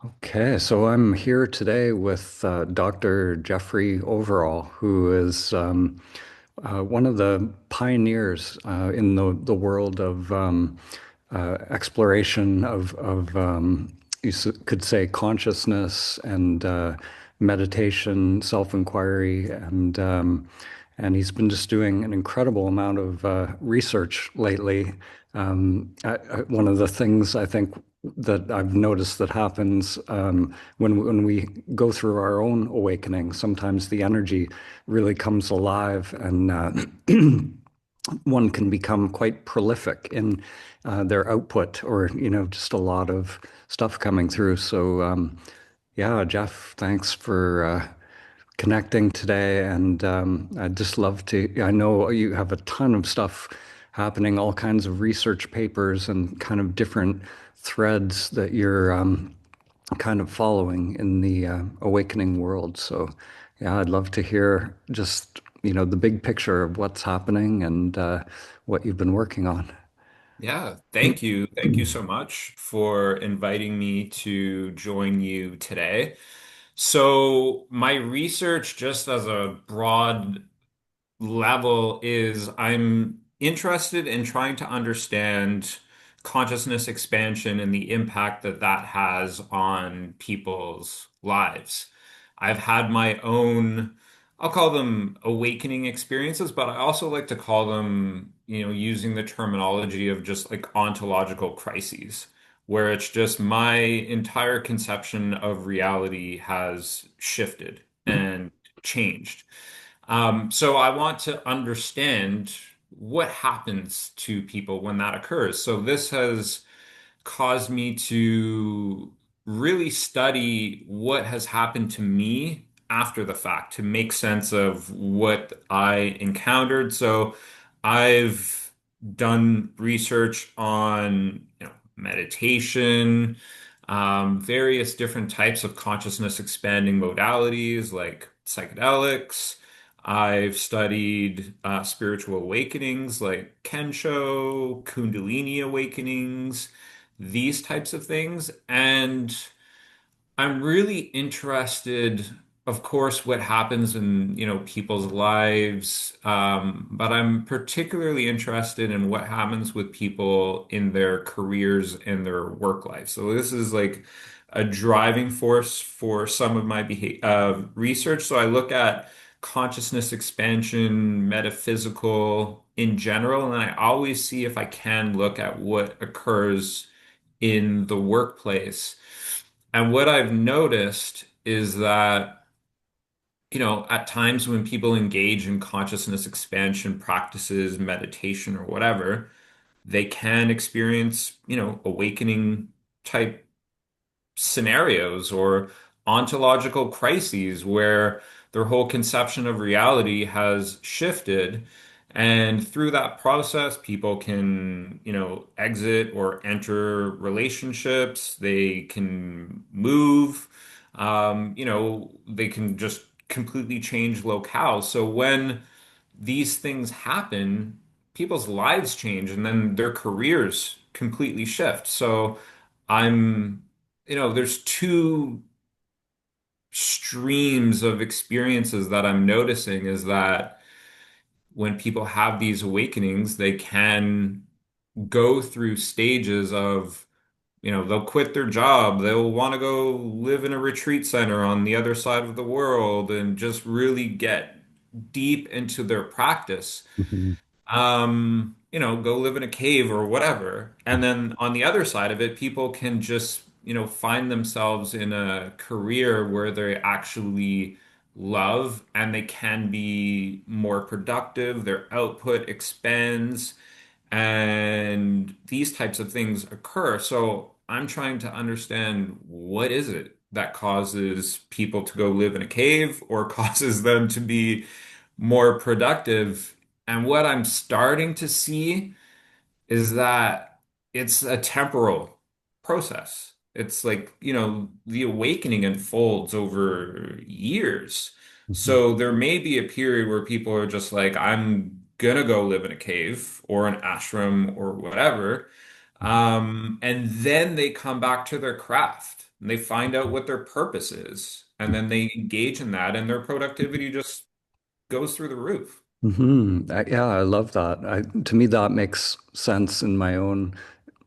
Okay, so I'm here today with Dr. Jeffrey Overall, who is one of the pioneers in the world of exploration of could say consciousness and meditation, self-inquiry, and he's been just doing an incredible amount of research lately. One of the things I think that I've noticed that happens when we go through our own awakening, sometimes the energy really comes alive, and one can become quite prolific in their output, or just a lot of stuff coming through. So yeah, Jeff, thanks for connecting today. And I'd just love to. I know you have a ton of stuff happening, all kinds of research papers and kind of different threads that you're kind of following in the awakening world. So, yeah, I'd love to hear just, the big picture of what's happening and what you've been working on. Yeah, thank you. Thank you so much for inviting me to join you today. So, my research, just as a broad level, is I'm interested in trying to understand consciousness expansion and the impact that that has on people's lives. I've had my own, I'll call them awakening experiences, but I also like to call them, using the terminology of just like ontological crises, where it's just my entire conception of reality has shifted and changed. So I want to understand what happens to people when that occurs. So this has caused me to really study what has happened to me after the fact to make sense of what I encountered. So I've done research on, meditation, various different types of consciousness expanding modalities like psychedelics. I've studied spiritual awakenings like Kensho, Kundalini awakenings, these types of things. And I'm really interested, of course, what happens in, people's lives. But I'm particularly interested in what happens with people in their careers and their work life. So this is like a driving force for some of my research. So I look at consciousness expansion, metaphysical in general, and I always see if I can look at what occurs in the workplace. And what I've noticed is that, at times when people engage in consciousness expansion practices, meditation, or whatever, they can experience, awakening type scenarios or ontological crises where their whole conception of reality has shifted. And through that process, people can, exit or enter relationships. They can move. They can just completely change locales. So when these things happen, people's lives change and then their careers completely shift. So I'm, there's two streams of experiences that I'm noticing is that when people have these awakenings, they can go through stages of, they'll quit their job, they'll want to go live in a retreat center on the other side of the world and just really get deep into their practice. Mhm. Go live in a cave or whatever. And then on the other side of it, people can just, find themselves in a career where they actually love and they can be more productive, their output expands, and these types of things occur. So I'm trying to understand what is it that causes people to go live in a cave or causes them to be more productive. And what I'm starting to see is that it's a temporal process. It's like, the awakening unfolds over years. Mhm. So there may be a period where people are just like, I'm gonna go live in a cave or an ashram or whatever. And then they come back to their craft. and they find out what their purpose is, and then they engage in that, and their productivity just goes through the roof. Yeah, I love that. To me, that makes sense in my own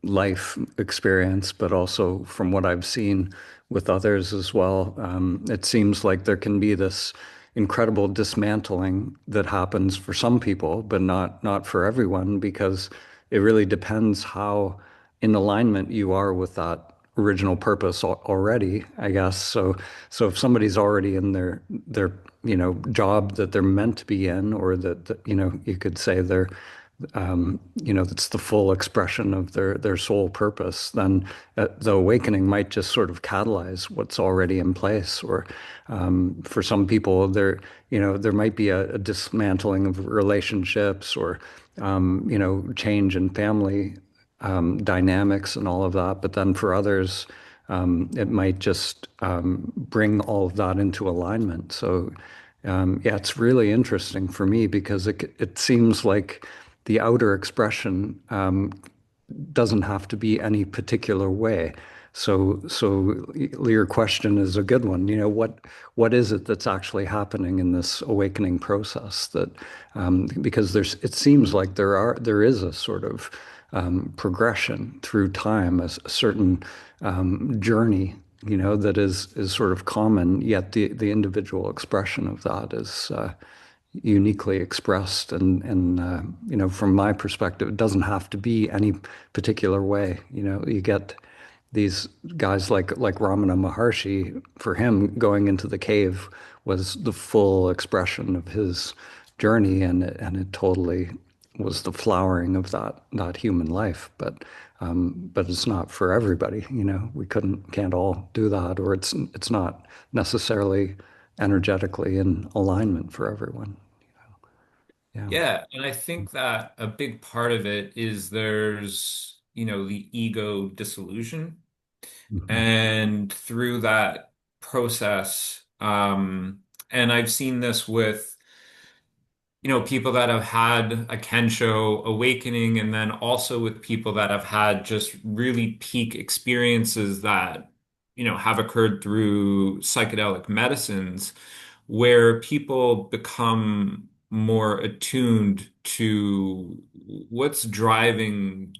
life experience, but also from what I've seen with others as well. It seems like there can be this incredible dismantling that happens for some people, but not for everyone, because it really depends how in alignment you are with that original purpose already, I guess. So if somebody's already in their job that they're meant to be in, or that you could say they're that's the full expression of their soul purpose, then the awakening might just sort of catalyze what's already in place. Or for some people, there might be a dismantling of relationships, or change in family dynamics and all of that. But then for others, it might just bring all of that into alignment. So, yeah, it's really interesting for me because it seems like the outer expression doesn't have to be any particular way. So your question is a good one. What is it that's actually happening in this awakening process? That because it seems like there is a sort of progression through time, a certain journey, that is sort of common. Yet the individual expression of that is uniquely expressed, and from my perspective, it doesn't have to be any particular way. You get these guys like Ramana Maharshi. For him, going into the cave was the full expression of his journey, and it totally was the flowering of that human life. But it's not for everybody. We can't all do that, or it's not necessarily energetically in alignment for everyone. Yeah. Yeah, and I think that a big part of it is there's, the ego disillusion. Mhm. And through that process, and I've seen this with, people that have had a Kensho awakening, and then also with people that have had just really peak experiences that, have occurred through psychedelic medicines, where people become more attuned to what's driving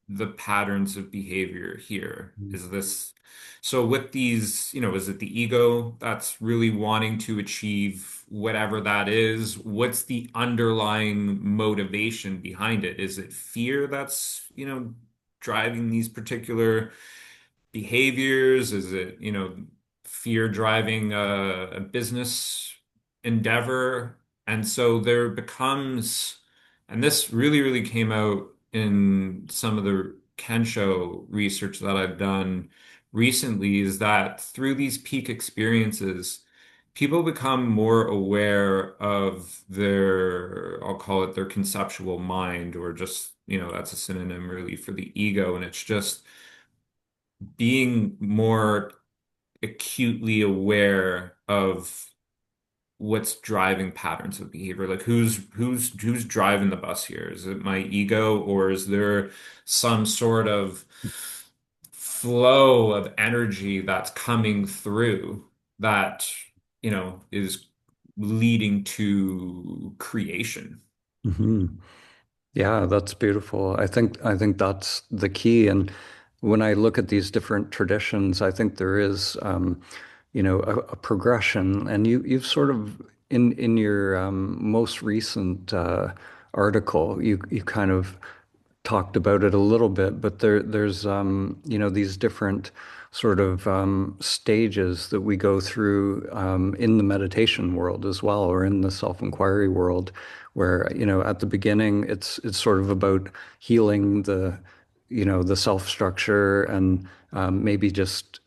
the patterns of behavior here. Is this so with these, is it the ego that's really wanting to achieve whatever that is? What's the underlying motivation behind it? Is it fear that's, driving these particular behaviors? Is it, fear driving a business endeavor? And so there becomes, and this really, really came out in some of the Kensho research that I've done recently, is that through these peak experiences, people become more aware of their, I'll call it their conceptual mind, or just, that's a synonym really for the ego. And it's just being more acutely aware of what's driving patterns of behavior. Like who's driving the bus here? Is it my ego, or is there some sort of flow of energy that's coming through that, is leading to creation? hmm Yeah, that's beautiful. I think that's the key. And when I look at these different traditions, I think there is, a progression. And you've sort of in your most recent article, you kind of talked about it a little bit, but there's these different sort of stages that we go through in the meditation world as well, or in the self-inquiry world, where at the beginning it's sort of about healing the self structure, and maybe just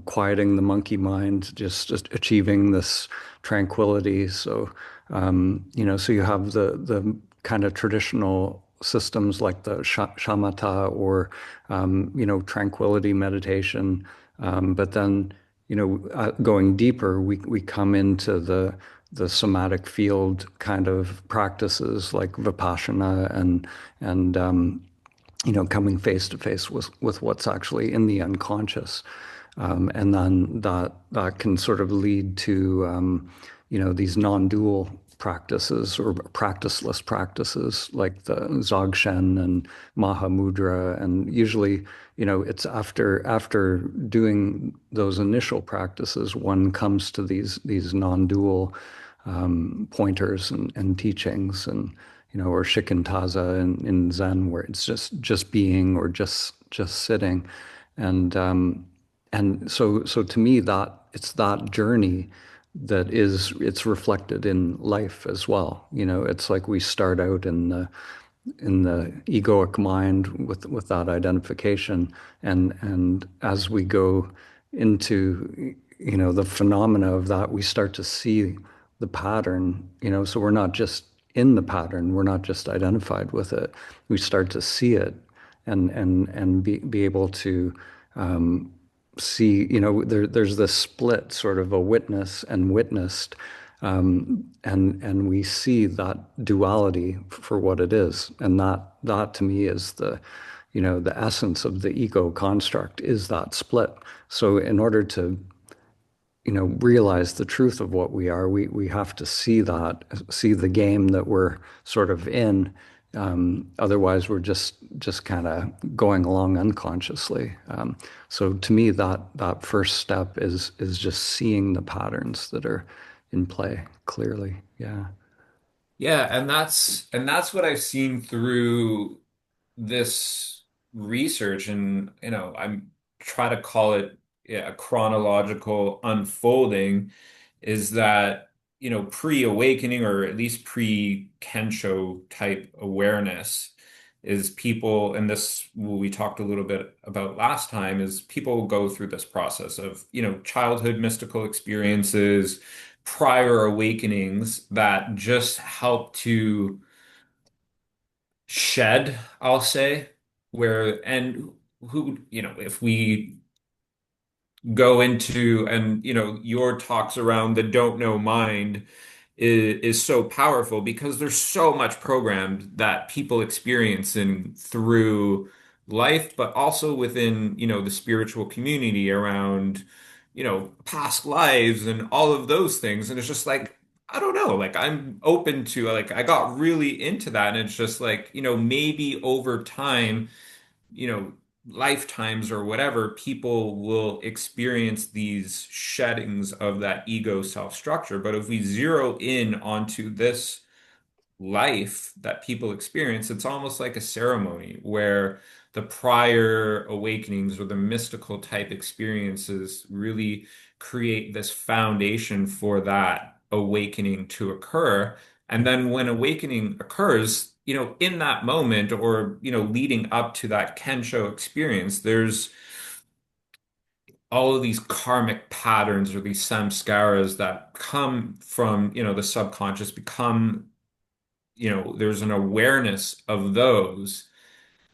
quieting the monkey mind, just achieving this tranquility. So you have the kind of traditional systems like the shamatha, or tranquility meditation. But then going deeper, we come into the somatic field kind of practices like vipassana, and coming face to face with what's actually in the unconscious. And then that can sort of lead to these non-dual practices or practiceless practices like the Dzogchen and Mahamudra. And usually, it's after doing those initial practices, one comes to these non-dual pointers and teachings, and or shikantaza in Zen, where it's just being or just sitting, and so to me, that it's that journey that it's reflected in life as well. It's like we start out in the egoic mind with that identification, and as we go into the phenomena of that, we start to see the pattern. So we're not just in the pattern, we're not just identified with it, we start to see it, and be able to see, there's this split, sort of a witness and witnessed, and we see that duality for what it is, and that to me is the essence of the ego construct, is that split. So in order to realize the truth of what we are, we have to see the game that we're sort of in. Otherwise, we're just kind of going along unconsciously. So to me, that first step is just seeing the patterns that are in play clearly. Yeah. Yeah, and that's what I've seen through this research, and I'm try to call it, yeah, a chronological unfolding, is that pre-awakening, or at least pre-Kensho type awareness, is people, and this we talked a little bit about last time, is people go through this process of childhood mystical experiences, prior awakenings that just help to shed, I'll say, where, and who, if we go into, and your talks around the don't know mind is so powerful, because there's so much programmed that people experience in through life, but also within the spiritual community around past lives and all of those things. And it's just like, I don't know, like I'm open to, like, I got really into that, and it's just like, maybe over time, you know, lifetimes or whatever, people will experience these sheddings of that ego self structure. But if we zero in onto this life that people experience, it's almost like a ceremony where the prior awakenings or the mystical type experiences really create this foundation for that awakening to occur. And then when awakening occurs, in that moment, or, leading up to that Kensho experience, there's all of these karmic patterns or these samskaras that come from, the subconscious, become, there's an awareness of those.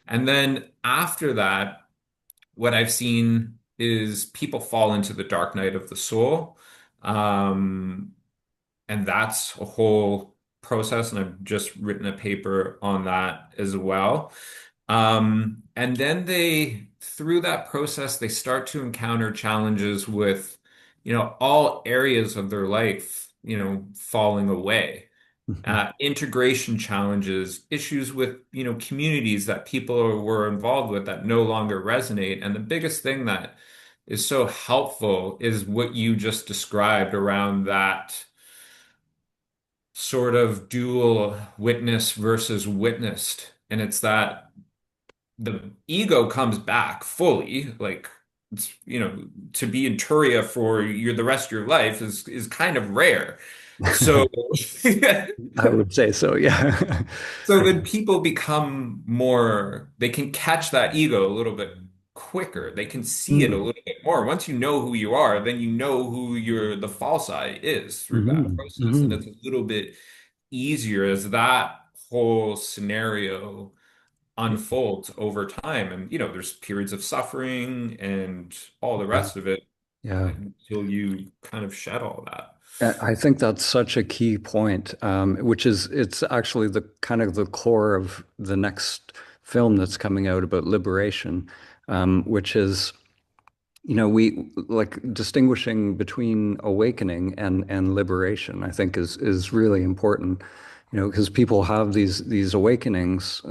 And then after that, what I've seen is people fall into the dark night of the soul. Um, and that's a whole process. And I've just written a paper on that as well. And then through that process, they start to encounter challenges with, all areas of their life, falling away, Mhm. integration challenges, issues with, communities that people were involved with that no longer resonate. And the biggest thing that is so helpful is what you just described around that sort of dual witness versus witnessed. And it's that the ego comes back fully, like, it's, to be in Turia for the rest of your life is kind of rare. So I would say so, yeah. so then people become more, they can catch that ego a little bit quicker. They can see it a Mm. little bit more. Once you know who you are, then you know who the false I is through that Mhm. process. And it's Mhm. a little bit easier as that whole scenario unfolds over time. And, there's periods of suffering and all the Yeah. rest of it Yeah. until you kind of shed all that. I think that's such a key point, which is it's actually the kind of the core of the next film that's coming out about liberation, which is we like distinguishing between awakening and liberation, I think is really important, because people have these awakenings,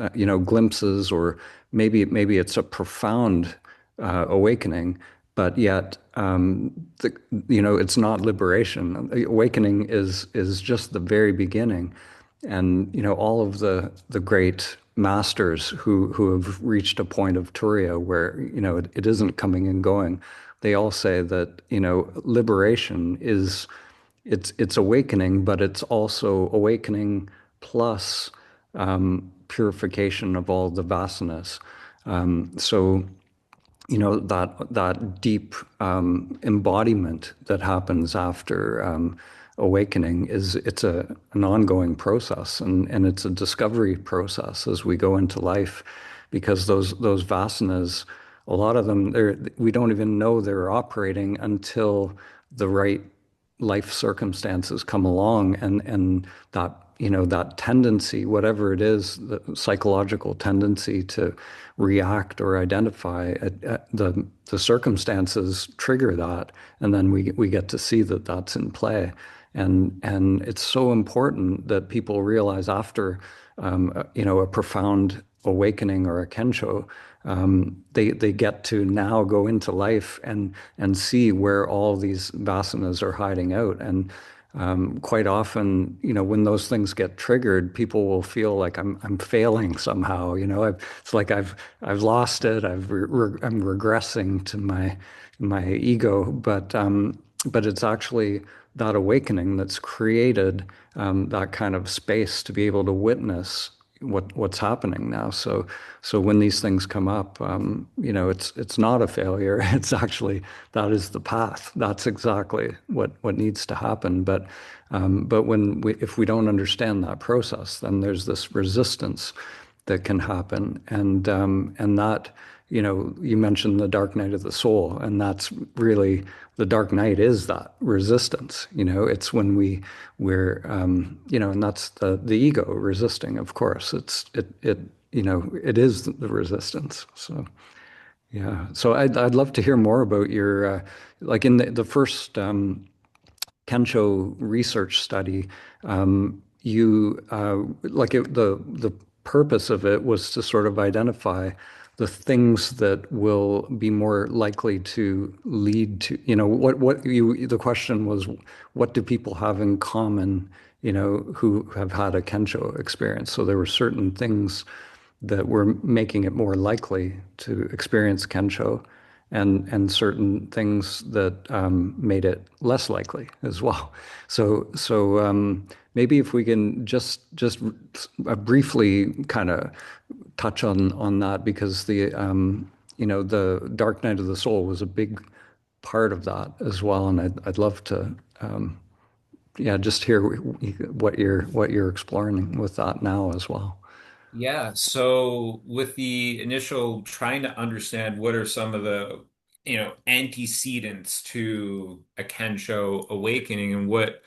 glimpses, or maybe it's a profound awakening, but yet it's not liberation. Awakening is just the very beginning. And all of the great masters who have reached a point of Turiya where it isn't coming and going, they all say that liberation is it's awakening, but it's also awakening plus purification of all the vasanas. So that deep embodiment that happens after awakening it's an ongoing process, and it's a discovery process as we go into life, because those vasanas, a lot of them, we don't even know they're operating until the right life circumstances come along, and that that tendency, whatever it is, the psychological tendency to react or identify the circumstances trigger that, and then we get to see that that's in play. And it's so important that people realize after a profound awakening or a kensho, they get to now go into life and see where all these vasanas are hiding out. And quite often, when those things get triggered, people will feel like I'm failing somehow. It's like I've lost it. I'm regressing to my ego, but it's actually that awakening that's created that kind of space to be able to witness what's happening now. So when these things come up, it's not a failure. It's actually that is the path. That's exactly what needs to happen. But if we don't understand that process, then there's this resistance that can happen, and that you mentioned the dark night of the soul, and that's really the dark night is that resistance. It's when we're and that's the ego resisting. Of course, it is the resistance. So yeah. So I'd love to hear more about your like in the first Kensho research study, you the purpose of it was to sort of identify the things that will be more likely to lead to, the question was, what do people have in common, who have had a Kensho experience? So there were certain things that were making it more likely to experience Kensho, and certain things that made it less likely as well. So maybe if we can just briefly kind of touch on that, because the Dark Night of the Soul was a big part of that as well, and I'd love to yeah, just hear what you're exploring with that now as well. Yeah, so with the initial trying to understand what are some of the, antecedents to a Kensho awakening, and what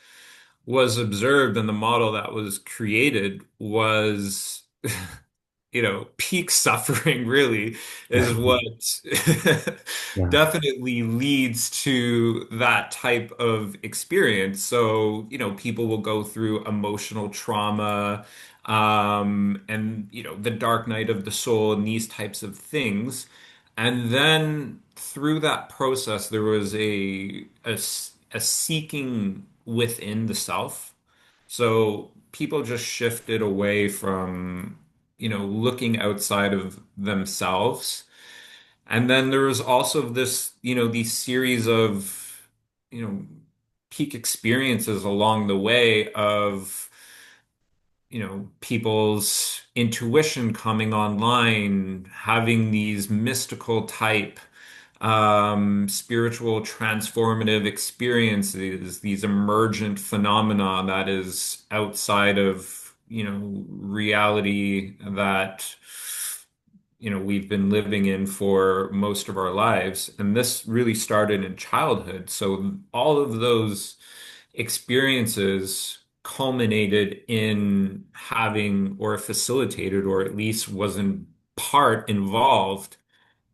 was observed in the model that was created was, peak suffering really is what Yeah. definitely leads to that type of experience. So, people will go through emotional trauma, and, the dark night of the soul and these types of things. And then through that process, there was a seeking within the self. So people just shifted away from, looking outside of themselves. And then there was also this, these series of, you know, peak experiences along the way of, people's intuition coming online, having these mystical type spiritual transformative experiences, these emergent phenomena that is outside of, reality that, we've been living in for most of our lives. And this really started in childhood. So all of those experiences culminated in having or facilitated, or at least was in part involved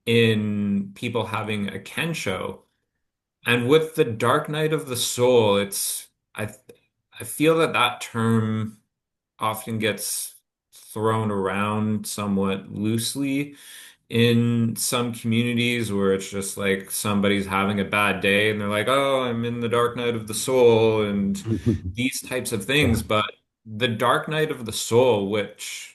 in people having a Kensho. And with the dark night of the soul, I I feel that that term often gets thrown around somewhat loosely in some communities where it's just like somebody's having a bad day and they're like, "Oh, I'm in the dark night of the soul," and these types of Yeah. things. But the dark night of the soul, which,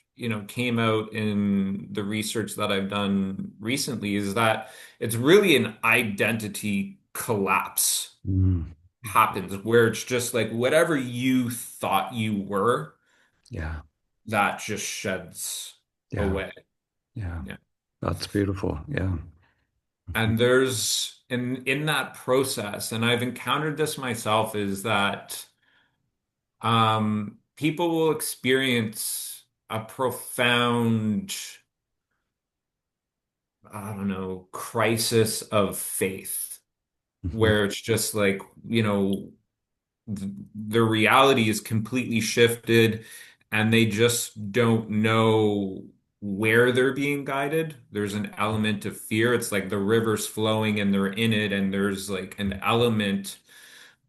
came out in the research that I've done recently, is that it's really an identity collapse Mm. happens where it's just like whatever you thought you were, Yeah. that just sheds Yeah. away. Yeah. Yeah. That's beautiful. Yeah. And there's in that process, and I've encountered this myself, is that people will experience a profound, I don't know, crisis of faith, Mhm. where it's just like, their reality is completely shifted and they just don't know where they're being guided. There's an element of fear. It's like the river's flowing and they're in it, and there's like an element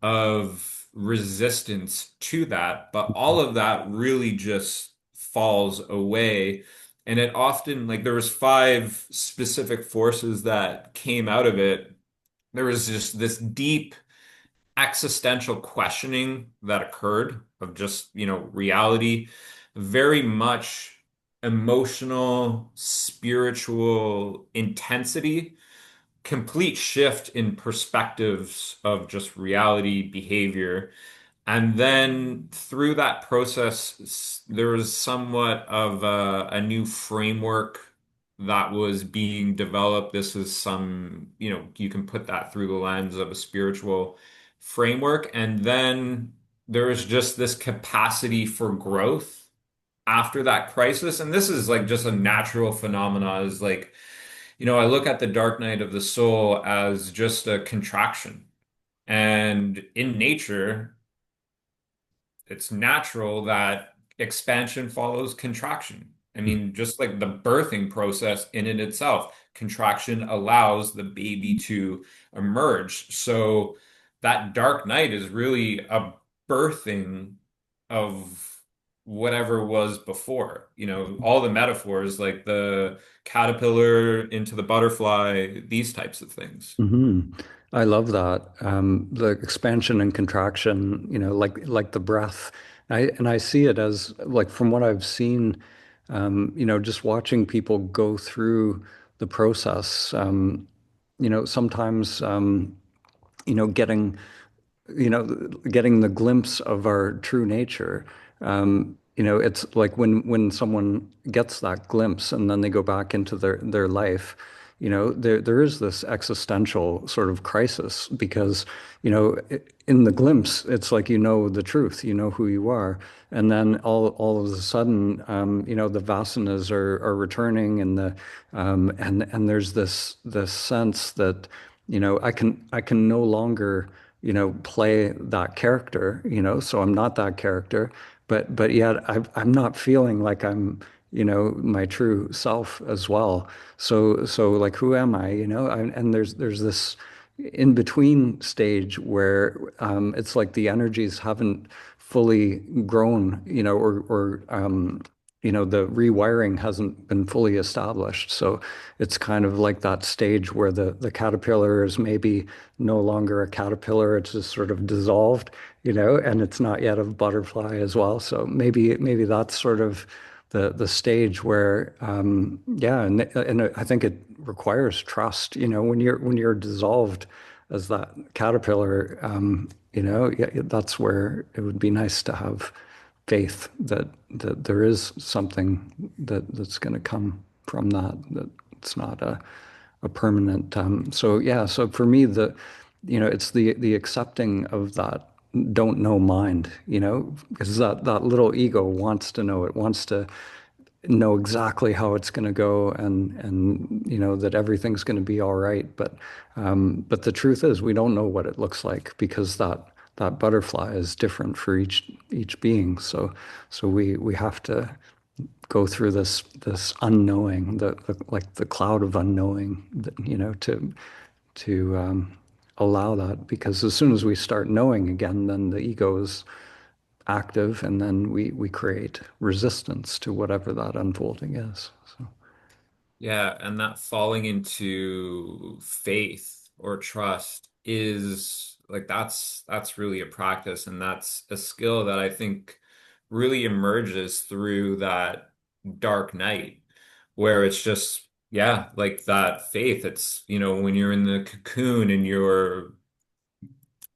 of resistance to that. But all of that really just falls away. And it often, like, there was five specific forces that came out of it. There was just this deep existential questioning that occurred of just, reality, very much emotional, spiritual intensity, complete shift in perspectives of just reality, behavior. And then through that process, there was somewhat of a new framework that was being developed. This is some, you can put that through the lens of a spiritual framework. And then there was just this capacity for growth after that crisis. And this is like just a natural phenomena, is like, I look at the dark night of the soul as just a contraction. And in nature, it's natural that expansion follows contraction. I mean, just like the birthing process in and itself, contraction allows the baby to emerge. So that dark night is really a birthing of whatever was before. All the metaphors like the caterpillar into the butterfly, these types of things. Hmm. I love that. The expansion and contraction, like the breath. And I see it as like from what I've seen, just watching people go through the process. Sometimes, getting getting the glimpse of our true nature. It's like when someone gets that glimpse and then they go back into their life, there is this existential sort of crisis because, in the glimpse, it's like the truth, you know who you are, and then all of a sudden, the vasanas are returning, and and there's this sense that I can no longer play that character, so I'm not that character, but yet I'm not feeling like I'm, my true self as well. So like, who am I, and there's this in between stage where it's like the energies haven't fully grown, or the rewiring hasn't been fully established. So it's kind of like that stage where the caterpillar is maybe no longer a caterpillar, it's just sort of dissolved, and it's not yet a butterfly as well. So maybe that's sort of the stage where yeah, and I think it requires trust, when you're dissolved as that caterpillar, yeah, that's where it would be nice to have faith that there is something that's going to come from that it's not a permanent. So yeah, so for me, it's the accepting of that don't know mind, because that little ego wants to know. It wants to know exactly how it's going to go, and that everything's going to be all right. But the truth is, we don't know what it looks like because that butterfly is different for each being. So we have to go through this unknowing, like the cloud of unknowing, to allow that. Because as soon as we start knowing again, then the ego is active, and then we create resistance to whatever that unfolding is. So, Yeah, and that falling into faith or trust is like that's really a practice, and that's a skill that I think really emerges through that dark night where it's just yeah, like that faith. It's, when you're in the cocoon and you're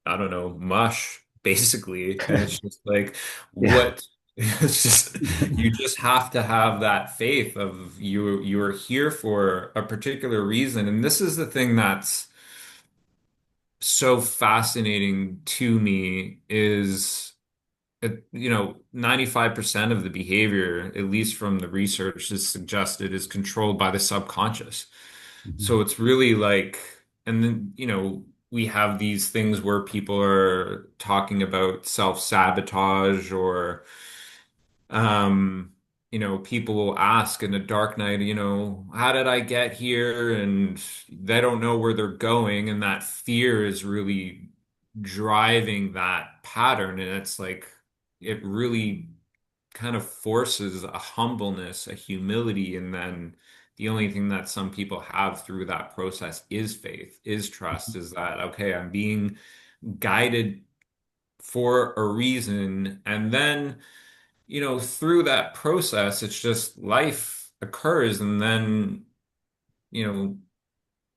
I don't know, mush, basically. And it's just like, yeah. what? It's just, you just have to have that faith of you're here for a particular reason. And this is the thing that's so fascinating to me is, 95% of the behavior, at least from the research, is suggested is controlled by the subconscious. So Mhm. it's really like, and then, we have these things where people are talking about self-sabotage or, um, people will ask in a dark night, how did I get here? And they don't know where they're going. And that fear is really driving that pattern. And it's like, it really kind of forces a humbleness, a humility, and then the only thing that some people have through that process is faith, is trust, is that, okay, I'm being guided for a reason. And then, through that process, it's just life occurs, and then, you know,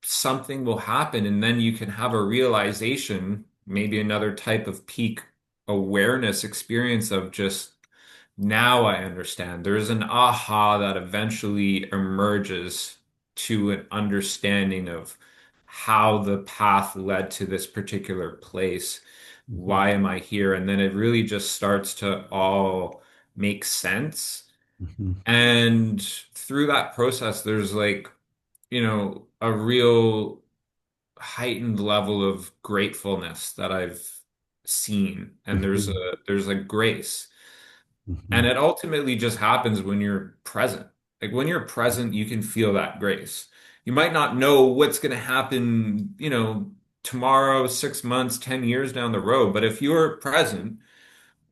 something will happen, and then you can have a realization, maybe another type of peak awareness experience of just now I understand. There's an aha that eventually emerges to an understanding of how the path led to this particular place. Why Mhm. am I here? And then it really just starts to all make sense. Mhm. And through that process, there's like, a real heightened level of gratefulness that I've seen. And Mhm. there's a grace. And Mhm. it ultimately just happens when you're present. Like when you're present, you can feel that grace. You might not know what's going to happen, tomorrow, 6 months, 10 years down the road. But if you're present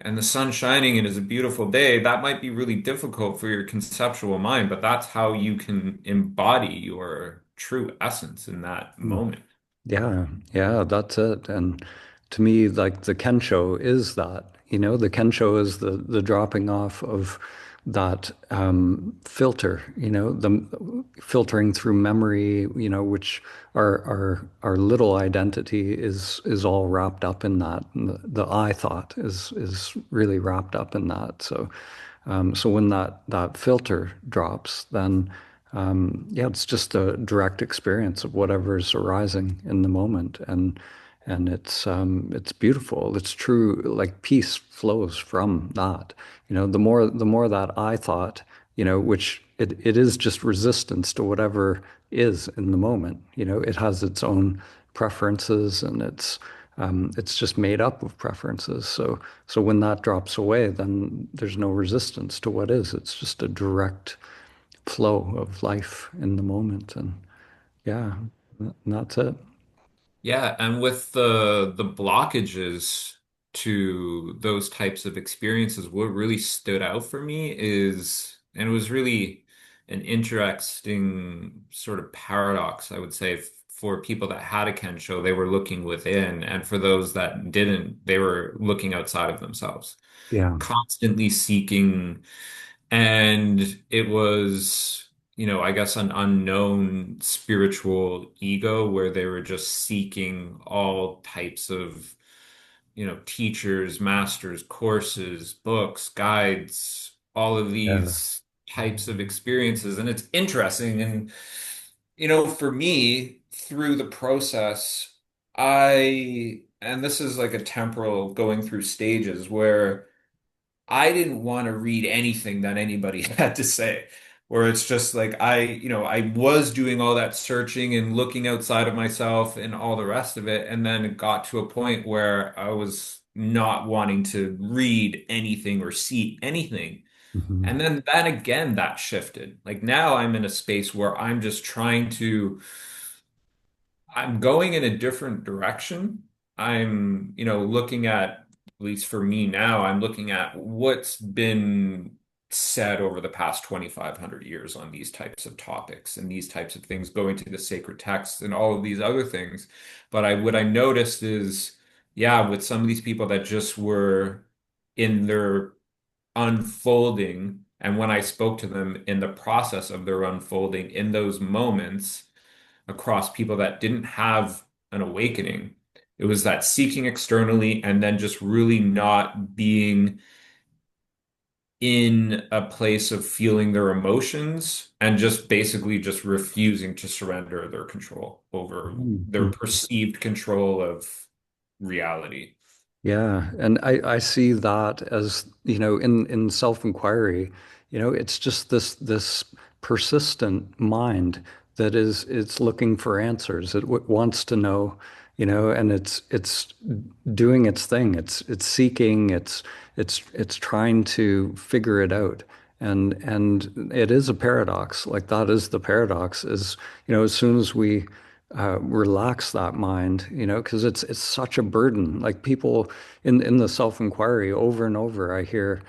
and the sun's shining and it's a beautiful day, that might be really difficult for your conceptual mind, but that's how you can embody your true essence in that Mhm. moment. Yeah, yeah, that's it. And to me, like the Kensho is that, the Kensho is the dropping off of that filter, the filtering through memory, which our little identity is all wrapped up in that. And the I thought is really wrapped up in that. So when that filter drops, then yeah, it's just a direct experience of whatever's arising in the moment, and it's beautiful. It's true. Like peace flows from that. The more that I thought, which it is just resistance to whatever is in the moment. It has its own preferences, and it's just made up of preferences. So when that drops away, then there's no resistance to what is. It's just a direct flow of life in the moment. And yeah, and that's it. Yeah, and with the blockages to those types of experiences, what really stood out for me is, and it was really an interesting sort of paradox, I would say, for people that had a Kensho, they were looking within, and for those that didn't, they were looking outside of themselves, Yeah. constantly seeking. And it was, I guess an unknown spiritual ego where they were just seeking all types of, teachers, masters, courses, books, guides, all of Yeah. these types of experiences. And it's interesting. And, for me, through the process, and this is like a temporal going through stages where I didn't want to read anything that anybody had to say. Where it's just like I was doing all that searching and looking outside of myself and all the rest of it, and then it got to a point where I was not wanting to read anything or see anything. Hmm. And then again, that shifted. Like now I'm in a space where I'm just trying to, I'm going in a different direction. I'm, looking at least for me now, I'm looking at what's been said over the past 2,500 years on these types of topics and these types of things, going to the sacred texts and all of these other things. But what I noticed is, yeah, with some of these people that just were in their unfolding, and when I spoke to them in the process of their unfolding, in those moments, across people that didn't have an awakening. It was that seeking externally and then just really not being in a place of feeling their emotions and just basically just refusing to surrender their control over their perceived control of reality. Yeah, and I see that as, in self-inquiry, it's just this persistent mind that is it's looking for answers. It w wants to know, and it's doing its thing. It's seeking, it's trying to figure it out. And it is a paradox. Like that is the paradox is, as soon as we relax that mind, because it's such a burden. Like people in the self-inquiry over and over, I hear,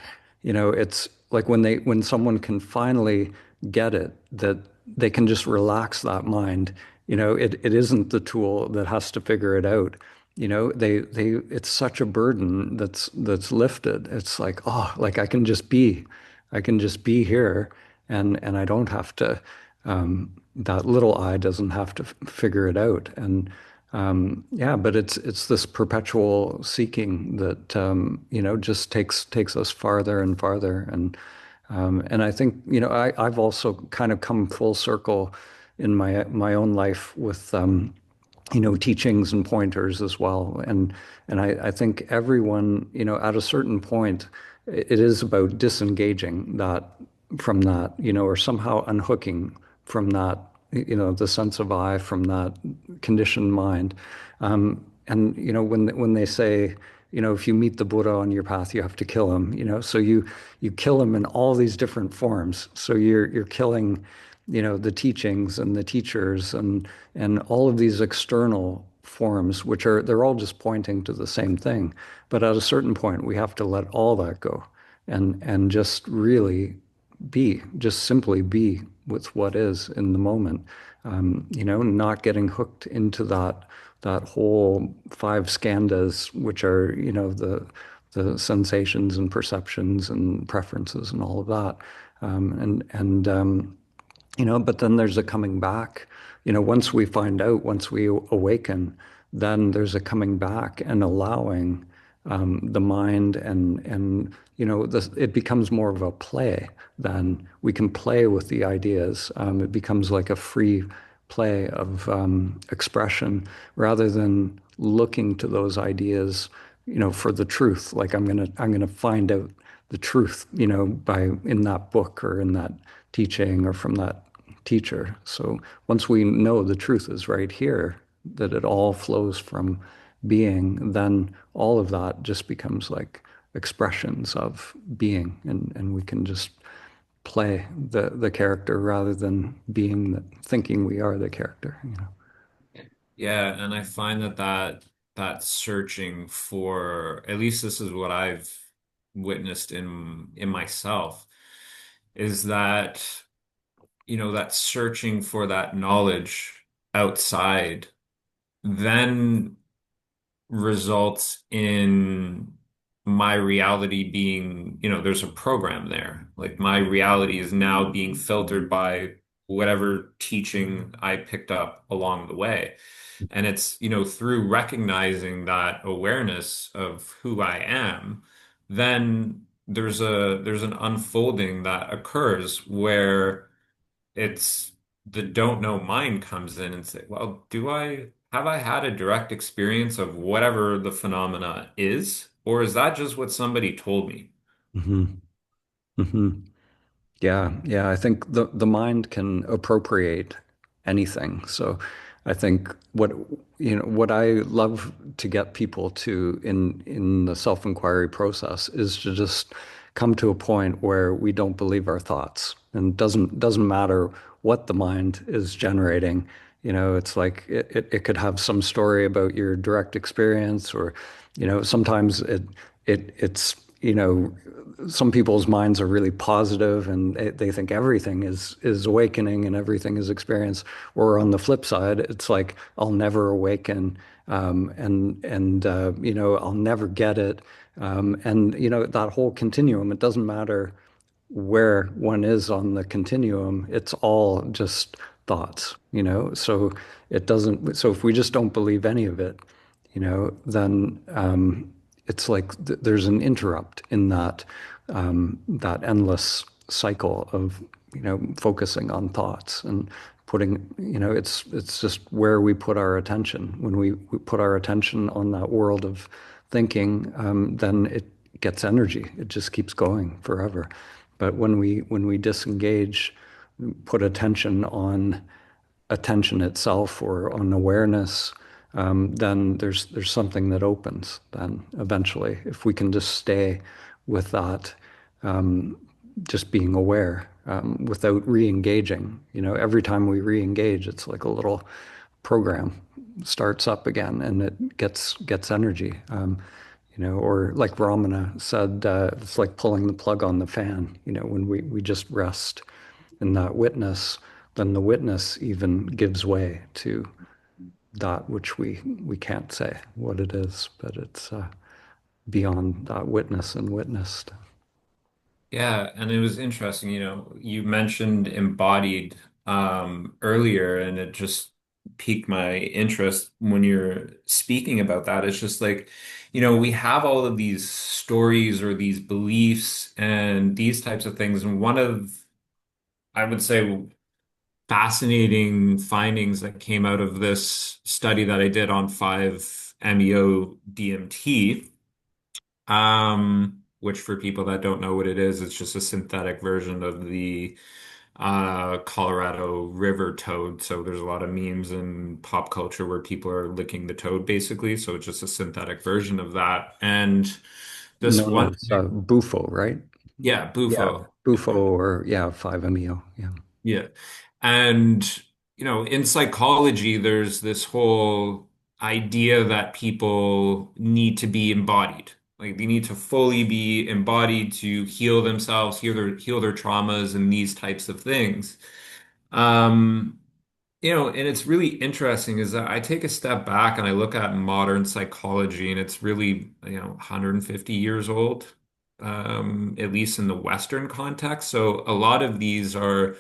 it's like when someone can finally get it, that they can just relax that mind. It isn't the tool that has to figure it out. It's such a burden that's lifted. It's like, oh, like I can just be here, and I don't have to. That little I doesn't have to figure it out. And yeah, but it's this perpetual seeking that just takes us farther and farther. And I think I've also kind of come full circle in my own life with teachings and pointers as well. And I think everyone, at a certain point, it is about disengaging that from that, or somehow unhooking from that, the sense of I from that conditioned mind. And when they say, if you meet the Buddha on your path, you have to kill him. So you kill him in all these different forms. So you're killing, the teachings and the teachers and all of these external forms, which they're all just pointing to the same thing. But at a certain point, we have to let all that go and just really just simply be with what is in the moment. Not getting hooked into that whole five skandhas, which are, the sensations and perceptions and preferences and all of that. But then there's a coming back. Once we find out, once we awaken, then there's a coming back and allowing the mind it becomes more of a play. Then we can play with the ideas. It becomes like a free play of expression rather than looking to those ideas, for the truth. Like I'm gonna find out the truth, by in that book or in that teaching or from that teacher. So once we know the truth is right here, that it all flows from being, then all of that just becomes like expressions of being, and we can just play the character rather than thinking we are the character. Yeah, and I find that searching for, at least this is what I've witnessed in myself, is that that searching for that knowledge outside then results in my reality being, there's a program there. Like my reality is now being filtered by whatever teaching I picked up along the way. And it's, through recognizing that awareness of who I am, then there's an unfolding that occurs where it's the don't know mind comes in and say, well, have I had a direct experience of whatever the phenomena is, or is that just what somebody told me? Hmm. Hmm. Yeah, yeah. I think the mind can appropriate anything. So I think what I love to get people to in the self-inquiry process is to just come to a point where we don't believe our thoughts, and doesn't matter what the mind is generating. It's like it could have some story about your direct experience, or sometimes it's some people's minds are really positive and they think everything is awakening and everything is experience. Or on the flip side, it's like I'll never awaken, and I'll never get it, and that whole continuum. It doesn't matter where one is on the continuum, it's all just thoughts. So it doesn't, so if we just don't believe any of it, then it's like there's an interrupt in that endless cycle of, focusing on thoughts and putting, it's just where we put our attention. When we put our attention on that world of thinking, then it gets energy. It just keeps going forever. But when we disengage, put attention on attention itself or on awareness, then there's something that opens. Then eventually, if we can just stay with that, just being aware, without re-engaging. Every time we re-engage, it's like a little program starts up again, and it gets energy. Or like Ramana said, it's like pulling the plug on the fan. When we just rest in that witness, then the witness even gives way to that which we can't say what it is, but it's beyond that witness and witnessed. Yeah, and it was interesting, you mentioned embodied earlier, and it just piqued my interest when you're speaking about that. It's just like, we have all of these stories or these beliefs and these types of things. And one of, I would say, fascinating findings that came out of this study that I did on 5-MeO DMT, which for people that don't know what it is, it's just a synthetic version of the Colorado River toad. So there's a lot of memes and pop culture where people are licking the toad basically. So it's just a synthetic version of that. And this Known one, as Bufo, right? yeah, Yeah, Bufo. Bufo, or yeah, 5-MeO. Yeah. Yeah. And, in psychology, there's this whole idea that people need to be embodied. Like they need to fully be embodied to heal themselves, heal their traumas and these types of things. Um, and it's really interesting is that I take a step back and I look at modern psychology and it's really, 150 years old, at least in the Western context. So a lot of these are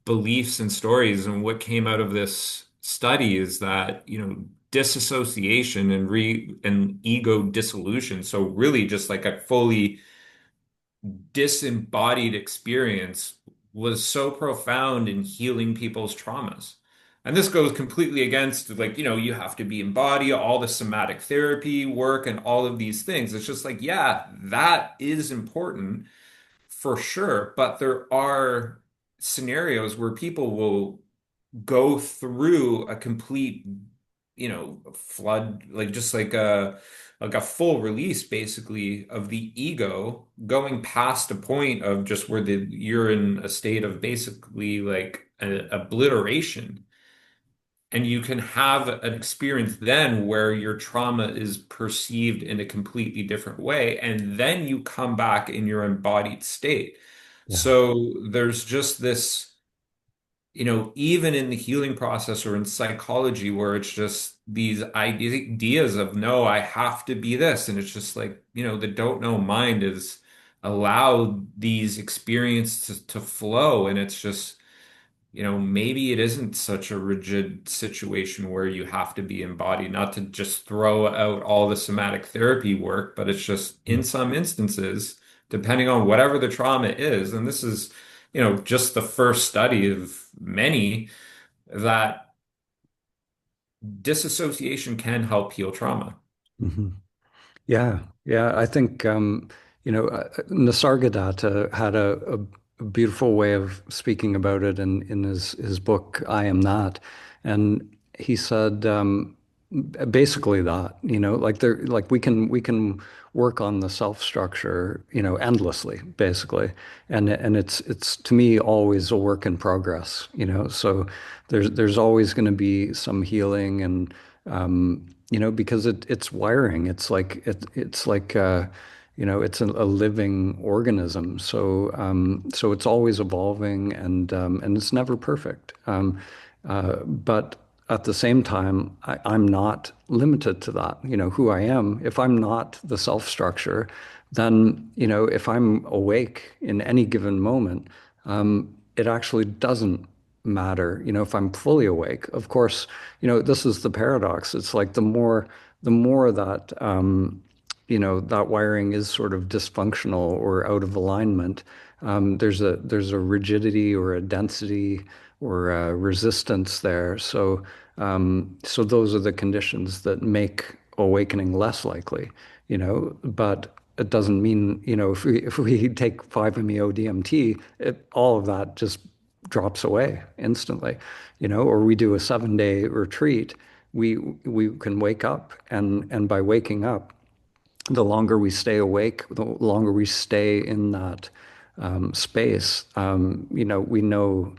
beliefs and stories. And what came out of this study is that, disassociation and ego dissolution. So really just like a fully disembodied experience was so profound in healing people's traumas. And this goes completely against like, you have to be embodied, all the somatic therapy work and all of these things. It's just like, yeah, that is important for sure, but there are scenarios where people will go through a complete, flood, like just like a full release basically of the ego, going past a point of just where you're in a state of basically like obliteration. And you can have an experience then where your trauma is perceived in a completely different way. And then you come back in your embodied state. Yeah. So there's just this, even in the healing process or in psychology, where it's just these ideas of, no, I have to be this. And it's just like, the don't know mind is allowed these experiences to flow. And it's just, maybe it isn't such a rigid situation where you have to be embodied, not to just throw out all the somatic therapy work, but it's just in some instances, depending on whatever the trauma is, and this is, just the first study of many, that disassociation can help heal trauma. Mhm. Yeah, yeah. I think Nasargadatta had a beautiful way of speaking about it in his book "I Am Not," and he said. basically that, like we can work on the self structure, endlessly, basically. And it's to me always a work in progress, so there's always going to be some healing and because it's wiring. It's like it's a living organism. So it's always evolving, and it's never perfect. But at the same time, I'm not limited to that. Who I am. If I'm not the self structure, then, if I'm awake in any given moment, it actually doesn't matter. If I'm fully awake, of course, this is the paradox. It's like the more that, that wiring is sort of dysfunctional or out of alignment, there's a rigidity or a density or a resistance there. So those are the conditions that make awakening less likely, but it doesn't mean, if we take 5-MeO DMT, all of that just drops away instantly, or we do a 7-day retreat, we can wake up, and by waking up, the longer we stay awake, the longer we stay in that space. We know,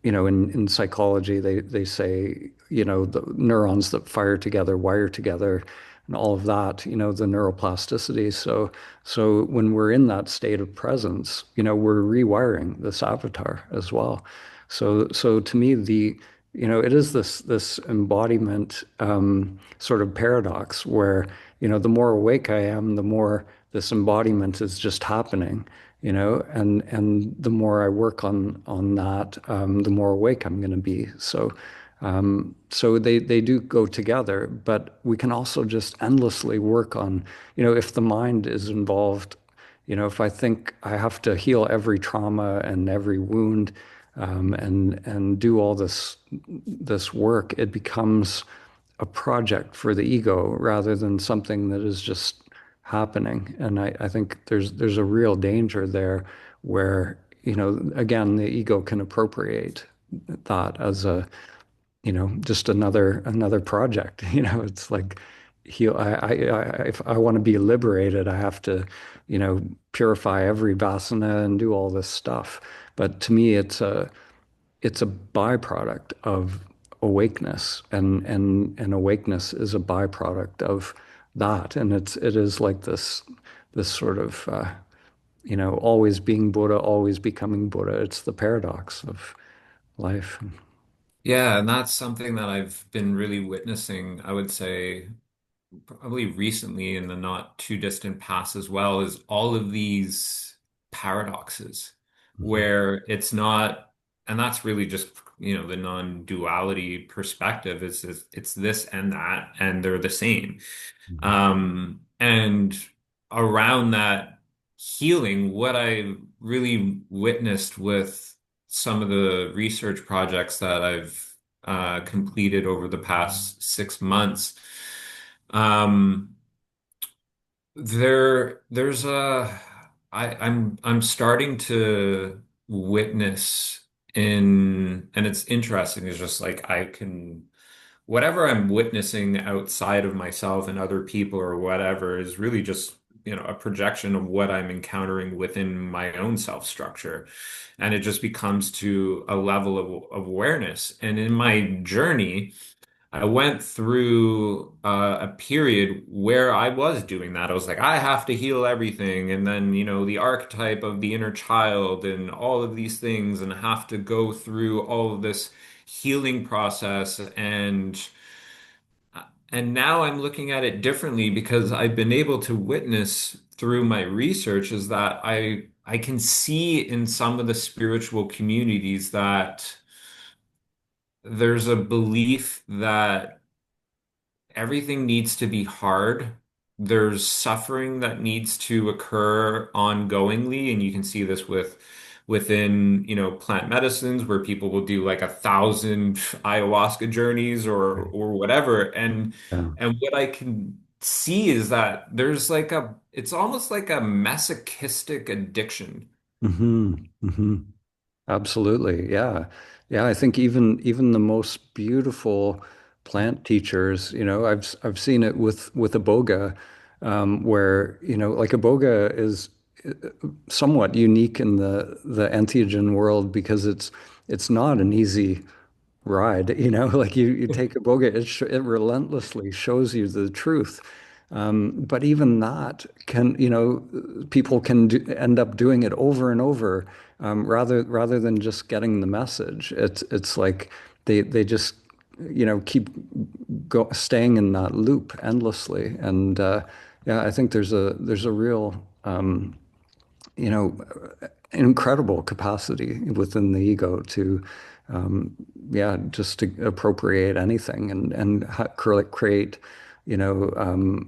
in psychology, they say, the neurons that fire together wire together, and all of that, the neuroplasticity. So when we're in that state of presence, we're rewiring this avatar as well. So to me, it is this embodiment, sort of paradox where, the more awake I am, the more this embodiment is just happening, and the more I work on that, the more awake I'm going to be. So they do go together, but we can also just endlessly work on, if the mind is involved, if I think I have to heal every trauma and every wound, and do all this work, it becomes a project for the ego rather than something that is just happening. And I think there's a real danger there where, again, the ego can appropriate that as just another project. It's like heal. If I want to be liberated, I have to, purify every vasana and do all this stuff. But to me, it's a byproduct of awakeness, and awakeness is a byproduct of that. And it is like this sort of, always being Buddha, always becoming Buddha. It's the paradox of life. Yeah, and that's something that I've been really witnessing, I would say, probably recently in the not too distant past as well, is all of these paradoxes Mhm. where it's not, and that's really just, the non-duality perspective is it's this and that, and they're the same. Mhm. And around that healing, what I really witnessed with some of the research projects that I've completed over the past 6 months, um, there's I'm starting to witness and it's interesting. It's just like I can whatever I'm witnessing outside of myself and other people or whatever is really just, a projection of what I'm encountering within my own self structure. And it just becomes to a level of awareness. And in my journey, I went through a period where I was doing that. I was like, I have to heal everything. And then, the archetype of the inner child and all of these things, and have to go through all of this healing process. And now I'm looking at it differently because I've been able to witness through my research is that I can see in some of the spiritual communities that there's a belief that everything needs to be hard. There's suffering that needs to occur ongoingly, and you can see this within, plant medicines where people will do like 1,000 ayahuasca journeys or Right. or whatever. And Yeah. and what I can see is that there's like it's almost like a masochistic addiction. Hmm. Hmm. Absolutely. Yeah. Yeah. I think even the most beautiful plant teachers. I've seen it with iboga, where like iboga is somewhat unique in the entheogen world because it's not an easy ride. Like you take a boga, it relentlessly shows you the truth. But even that can, people can end up doing it over and over, rather than just getting the message. It's like they just keep staying in that loop endlessly. And yeah, I think there's a real you know, incredible capacity within the ego to, yeah, just to appropriate anything and create, you know,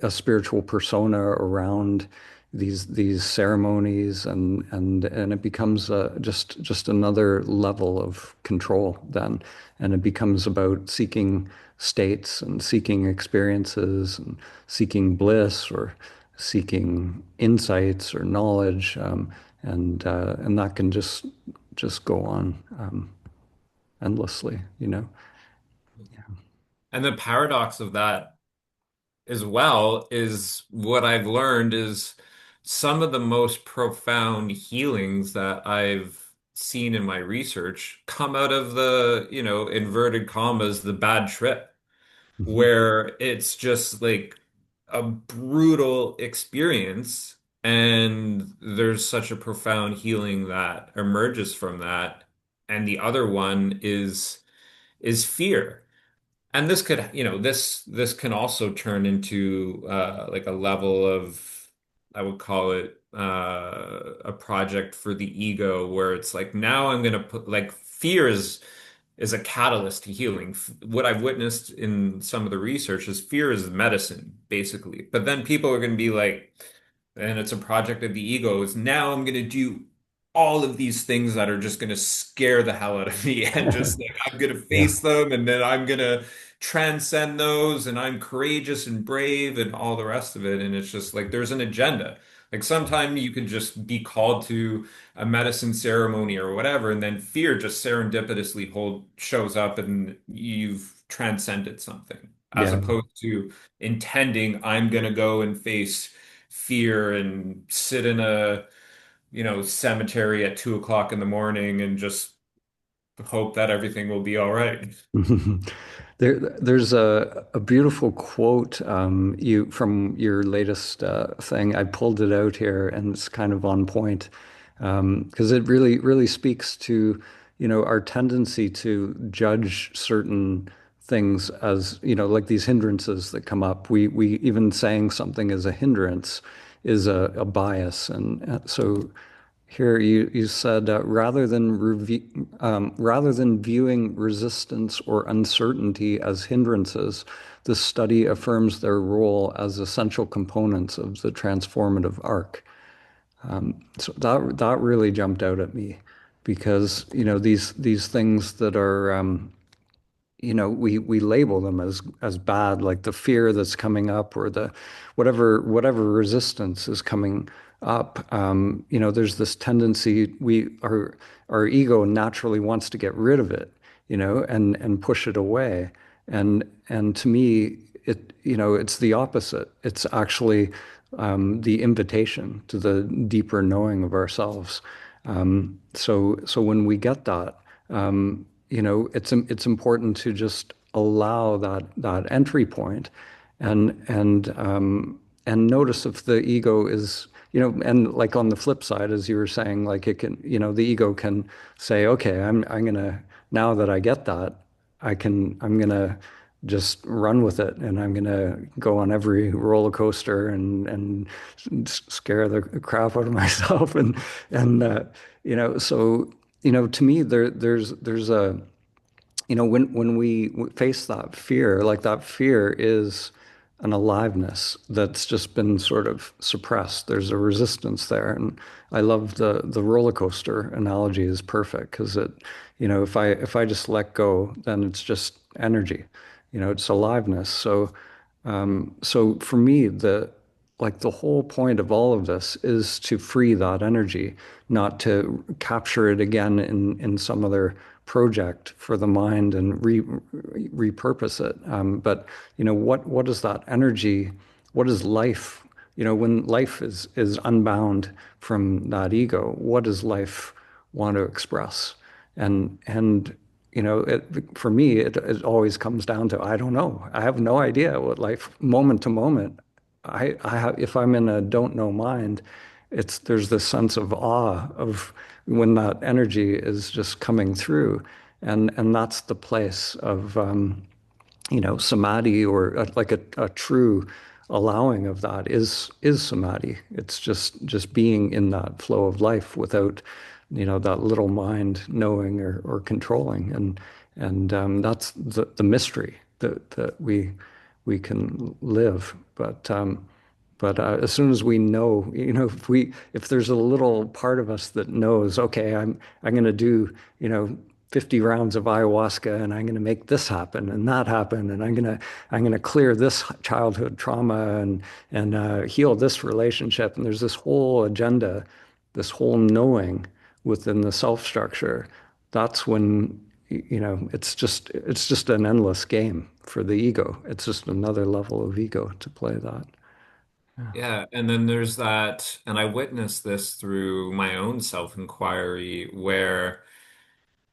a spiritual persona around these ceremonies, and it becomes just another level of control then, and it becomes about seeking states and seeking experiences and seeking bliss or seeking insights or knowledge, and that can just go on endlessly, you know. And the paradox of that as well is what I've learned is some of the most profound healings that I've seen in my research come out of the, inverted commas, the bad trip, Mhm. where it's just like a brutal experience and there's such a profound healing that emerges from that. And the other one is fear. And this could, this can also turn into like a level of, I would call it a project for the ego, where it's like now I'm gonna put like fear is a catalyst to healing. What I've witnessed in some of the research is fear is medicine, basically. But then people are going to be like, and it's a project of the ego, is now I'm going to do all of these things that are just going to scare the hell out of me and just like I'm going to Yeah. face them and then I'm going to transcend those and I'm courageous and brave and all the rest of it. And it's just like there's an agenda. Like sometimes you can just be called to a medicine ceremony or whatever, and then fear just serendipitously shows up and you've transcended something, as Yeah. opposed to intending I'm gonna go and face fear and sit in a, cemetery at 2 o'clock in the morning and just hope that everything will be all right. There's a beautiful quote, from your latest thing. I pulled it out here, and it's kind of on point, because it really speaks to, our tendency to judge certain things as, like these hindrances that come up. We even saying something is a hindrance is a bias, and so. Here you said, rather than viewing resistance or uncertainty as hindrances, the study affirms their role as essential components of the transformative arc. So that really jumped out at me because these things that are, we label them as bad, like the fear that's coming up or the whatever resistance is coming up. There's this tendency our ego naturally wants to get rid of it, and push it away. And to me, it's the opposite. It's actually the invitation to the deeper knowing of ourselves. So when we get that, it's important to just allow that entry point, and notice if the ego is, and like on the flip side, as you were saying, like it can, the ego can say, okay, I'm gonna, now that I get that, I'm gonna just run with it, and I'm gonna go on every roller coaster and scare the crap out of myself, and so to me there's a, when we face that fear, like that fear is an aliveness that's just been sort of suppressed. There's a resistance there. And I love the roller coaster analogy is perfect because if I just let go, then it's just energy, it's aliveness. So for me, the whole point of all of this is to free that energy, not to capture it again in some other project for the mind and repurpose it. But what is that energy? What is life? When life is unbound from that ego, what does life want to express? And for me, it always comes down to I don't know. I have no idea what life, moment to moment. I have, if I'm in a don't know mind, there's this sense of awe of when that energy is just coming through, and that's the place of samadhi, or like a true allowing of that is samadhi. It's just being in that flow of life without that little mind knowing or controlling, and that's the mystery that we can live. But as soon as we know, if there's a little part of us that knows, okay, I'm going to do, 50 rounds of ayahuasca, and I'm going to make this happen and that happen, and I'm going to clear this childhood trauma and heal this relationship. And there's this whole agenda, this whole knowing within the self structure. That's when it's just an endless game for the ego. It's just another level of ego to play that. Yeah. Yeah, and then there's that, and I witnessed this through my own self-inquiry where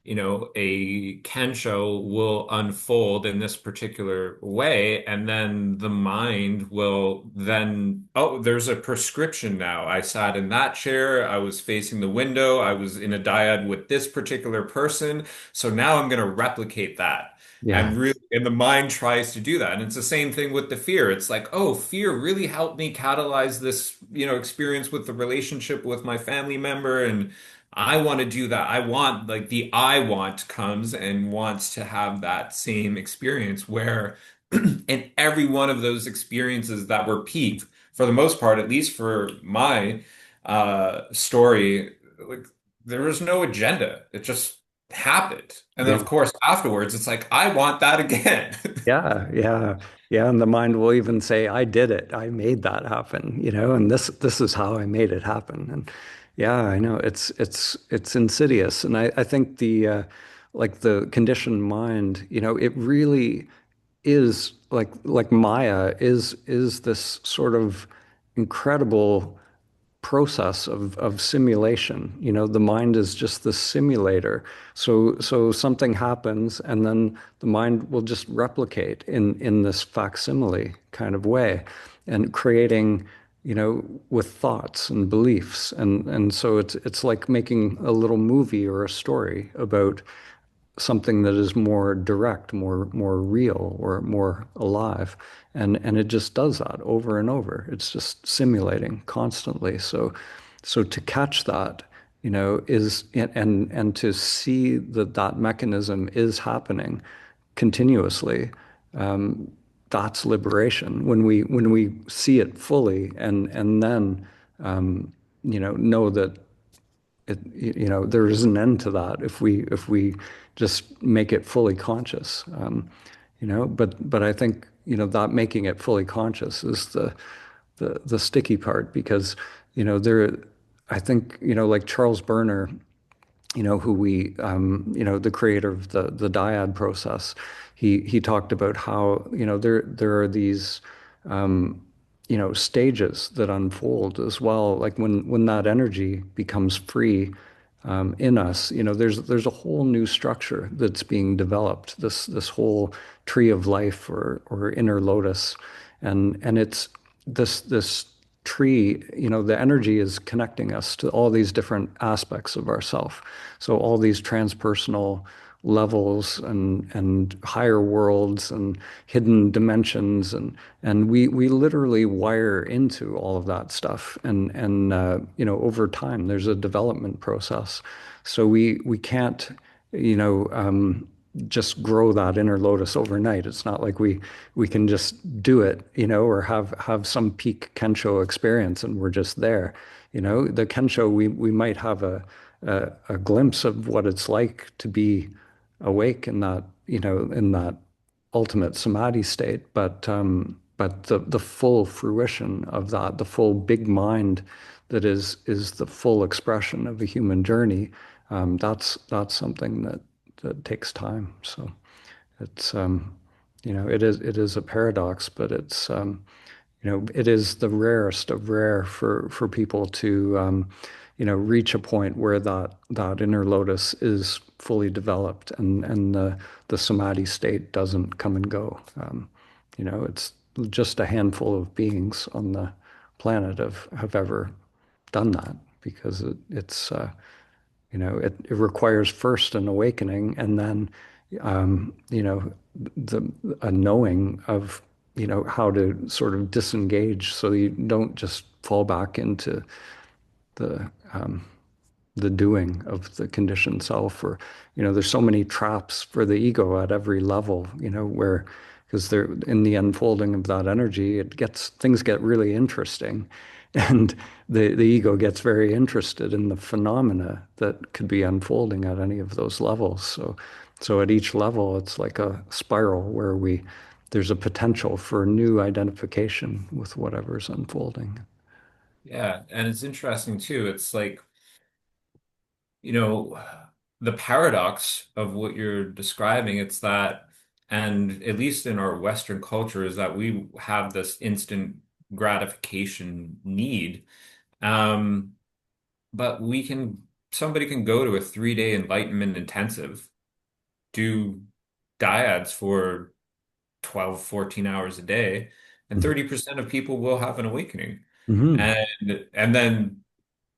a Kensho will unfold in this particular way, and then the mind will then, oh, there's a prescription now. I sat in that chair, I was facing the window, I was in a dyad with this particular person, so now I'm going to replicate that. Yeah. And really, and the mind tries to do that. And it's the same thing with the fear. It's like, oh, fear really helped me catalyze this, experience with the relationship with my family member. And I want to do that. I want, like, the I want comes and wants to have that same experience where in every one of those experiences that were peak, for the most part, at least for my story, like there was no agenda. It just happened. And then Yeah. of course afterwards it's like, I want that again. Yeah, yeah, yeah. And the mind will even say, "I did it. I made that happen." And this is how I made it happen. And yeah, I know it's insidious. And I think like the conditioned mind, it really is like Maya is this sort of incredible process of simulation. The mind is just the simulator. So something happens, and then the mind will just replicate in this facsimile kind of way, and creating, with thoughts and beliefs, and so it's like making a little movie or a story about something that is more direct, more real, or more alive. And it just does that over and over. It's just simulating constantly. So to catch that, is and to see that that mechanism is happening continuously, that's liberation. When we see it fully, and then know that there is an end to that if we just make it fully conscious. But I think that making it fully conscious is the sticky part, because there, I think, like Charles Berner, who the creator of the dyad process, he talked about how, there are these, stages that unfold as well. Like when that energy becomes free, in us, there's a whole new structure that's being developed. This whole tree of life, or inner lotus, and it's this tree, the energy is connecting us to all these different aspects of ourself. So all these transpersonal levels and higher worlds and hidden dimensions, and we literally wire into all of that stuff, and over time there's a development process. So we can't just grow that inner lotus overnight. It's not like we can just do it, or have some peak Kensho experience and we're just there. The Kensho, we might have a glimpse of what it's like to be awake in that ultimate samadhi state, but the full fruition of that, the full big mind that is the full expression of a human journey, that's something that takes time. So it's it is a paradox, but it is the rarest of rare for people to reach a point where that inner lotus is fully developed, and the samadhi state doesn't come and go. It's just a handful of beings on the planet have ever done that, because it requires first an awakening, and then um, you know the a knowing of how to sort of disengage, so you don't just fall back into the the doing of the conditioned self. Or there's so many traps for the ego at every level, where, because they're in the unfolding of that energy, things get really interesting. And the ego gets very interested in the phenomena that could be unfolding at any of those levels. So at each level, it's like a spiral where there's a potential for new identification with whatever's unfolding. Yeah, and it's interesting too. It's like, you know, the paradox of what you're describing, it's that, and at least in our Western culture, is that we have this instant gratification need. Um, but somebody can go to a 3-day enlightenment intensive, do dyads for 12, 14 hours a day, and 30% of people will have an awakening. Hmm. And then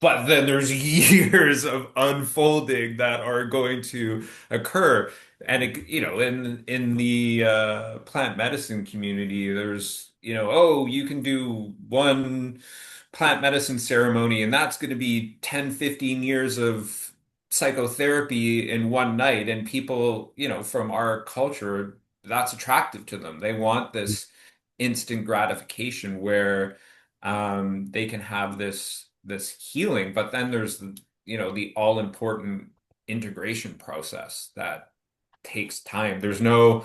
but then there's years of unfolding that are going to occur. And in the plant medicine community, there's, oh, you can do one plant medicine ceremony, and that's going to be 10, 15 years of psychotherapy in one night. And people, from our culture, that's attractive to them. They want this instant gratification where they can have this healing, but then there's the all important integration process that takes time. There's no,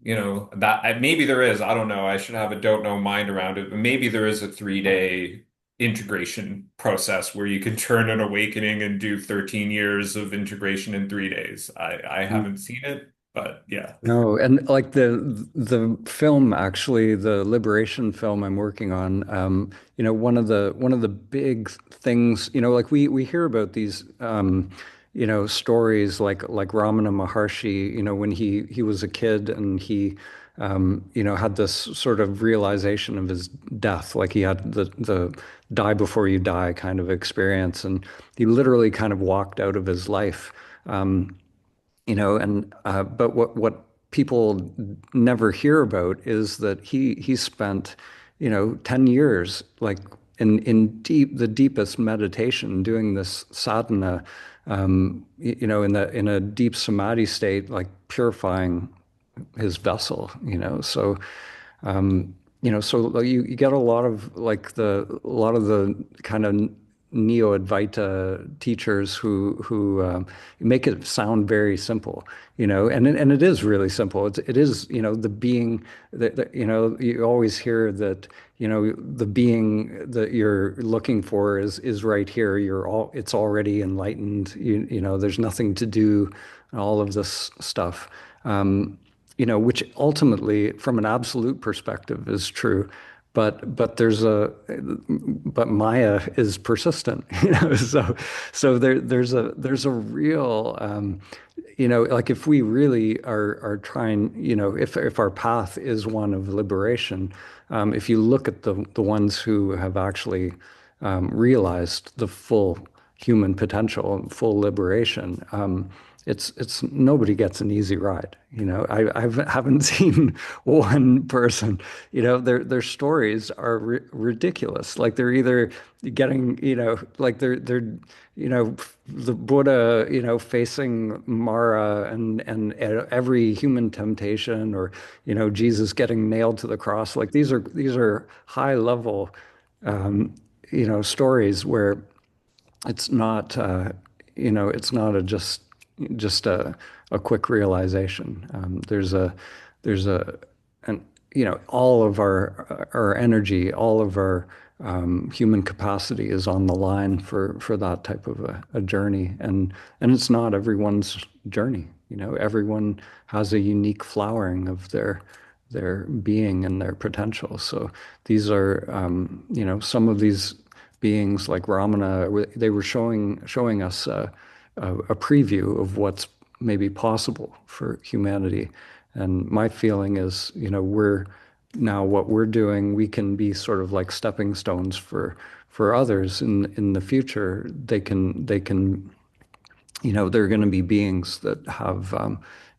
that maybe there is, I don't know. I should have a don't know mind around it, but maybe there is a 3-day integration process where you can turn an awakening and do 13 years of integration in 3 days. I haven't seen it, but yeah. No, and like the film, actually, the liberation film I'm working on, one of the big things, like we hear about these stories like Ramana Maharshi, when he was a kid, and he had this sort of realization of his death, like he had the die before you die kind of experience, and he literally kind of walked out of his life. And but what people never hear about is that he spent 10 years, like in the deepest meditation, doing this sadhana, in a deep samadhi state, like purifying his vessel. So you get a lot of the kind of neo-Advaita teachers who make it sound very simple, and it is really simple. It is, the being that, you always hear that, the being that you're looking for is right here. It's already enlightened. There's nothing to do, and all of this stuff. Which ultimately, from an absolute perspective, is true. But Maya is persistent, So there's a real, like, if we really are trying, if our path is one of liberation, if you look at the ones who have actually realized the full human potential, full liberation, it's nobody gets an easy ride. I haven't seen one person. Their stories are ridiculous. Like, they're either getting, like they're the Buddha, facing Mara and every human temptation, or Jesus getting nailed to the cross. Like, these are high level, stories where it's not, it's not just a quick realization. There's a, and all of our energy, all of our human capacity is on the line for that type of a journey, and it's not everyone's journey. You know, everyone has a unique flowering of their being and their potential. So these are, you know, some of these beings like Ramana, they were showing us a preview of what's maybe possible for humanity. And my feeling is, you know, we're now what we're doing, we can be sort of like stepping stones for others in the future. They can you know, they're going to be beings that have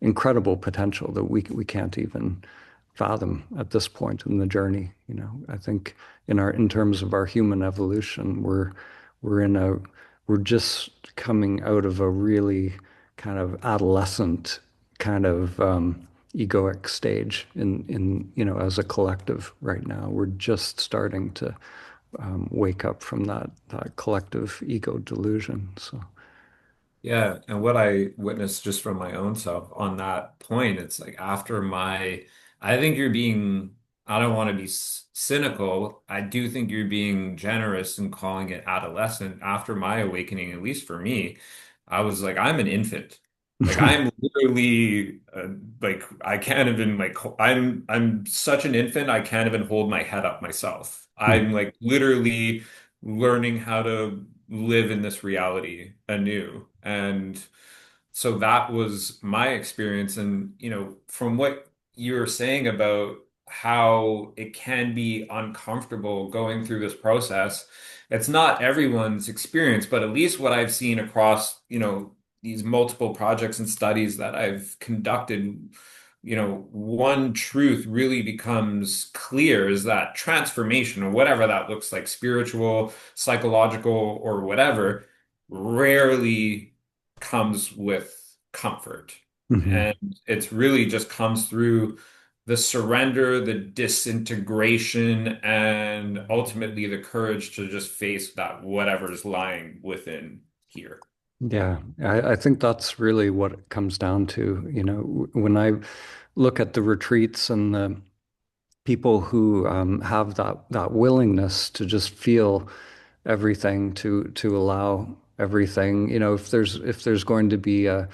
incredible potential that we can't even fathom at this point in the journey. You know, I think in terms of our human evolution, we're in a we're just coming out of a really kind of adolescent kind of egoic stage in you know as a collective right now. We're just starting to wake up from that collective ego delusion. So. Yeah, and what I witnessed just from my own self on that point, it's like after my, I think you're being, I don't want to be cynical. I do think you're being generous in calling it adolescent. After my awakening, at least for me, I was like, I'm an infant. Like I'm literally like I can't even like I'm such an infant I can't even hold my head up myself. I'm like literally learning how to live in this reality anew. And so that was my experience. And, you know, from what you were saying about how it can be uncomfortable going through this process, it's not everyone's experience, but at least what I've seen across, you know, these multiple projects and studies that I've conducted, you know, one truth really becomes clear is that transformation, or whatever that looks like, spiritual, psychological, or whatever, rarely comes with comfort. Mhm. And it's really just comes through the surrender, the disintegration, and ultimately the courage to just face that whatever's lying within here. Yeah, I think that's really what it comes down to. You know, when I look at the retreats and the people who have that willingness to just feel everything, to allow everything, you know, if there's going to be a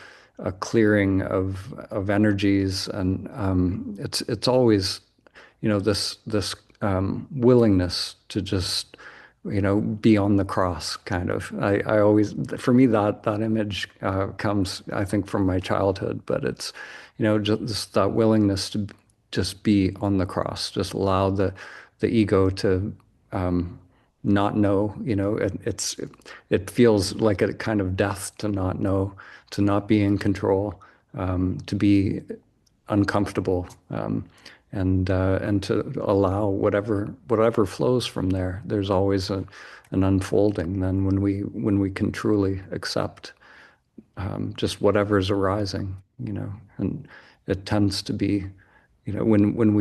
clearing of energies, and it's always, you know, this willingness to just, you know, be on the cross kind of. I always, for me, that image comes, I think, from my childhood, but it's, you know, just that willingness to just be on the cross, just allow the ego to not know, you know, it feels like a kind of death to not know, to not be in control, to be uncomfortable, and to allow whatever flows from there. There's always an unfolding. Then when we can truly accept just whatever's arising, you know, and it tends to be, you know, when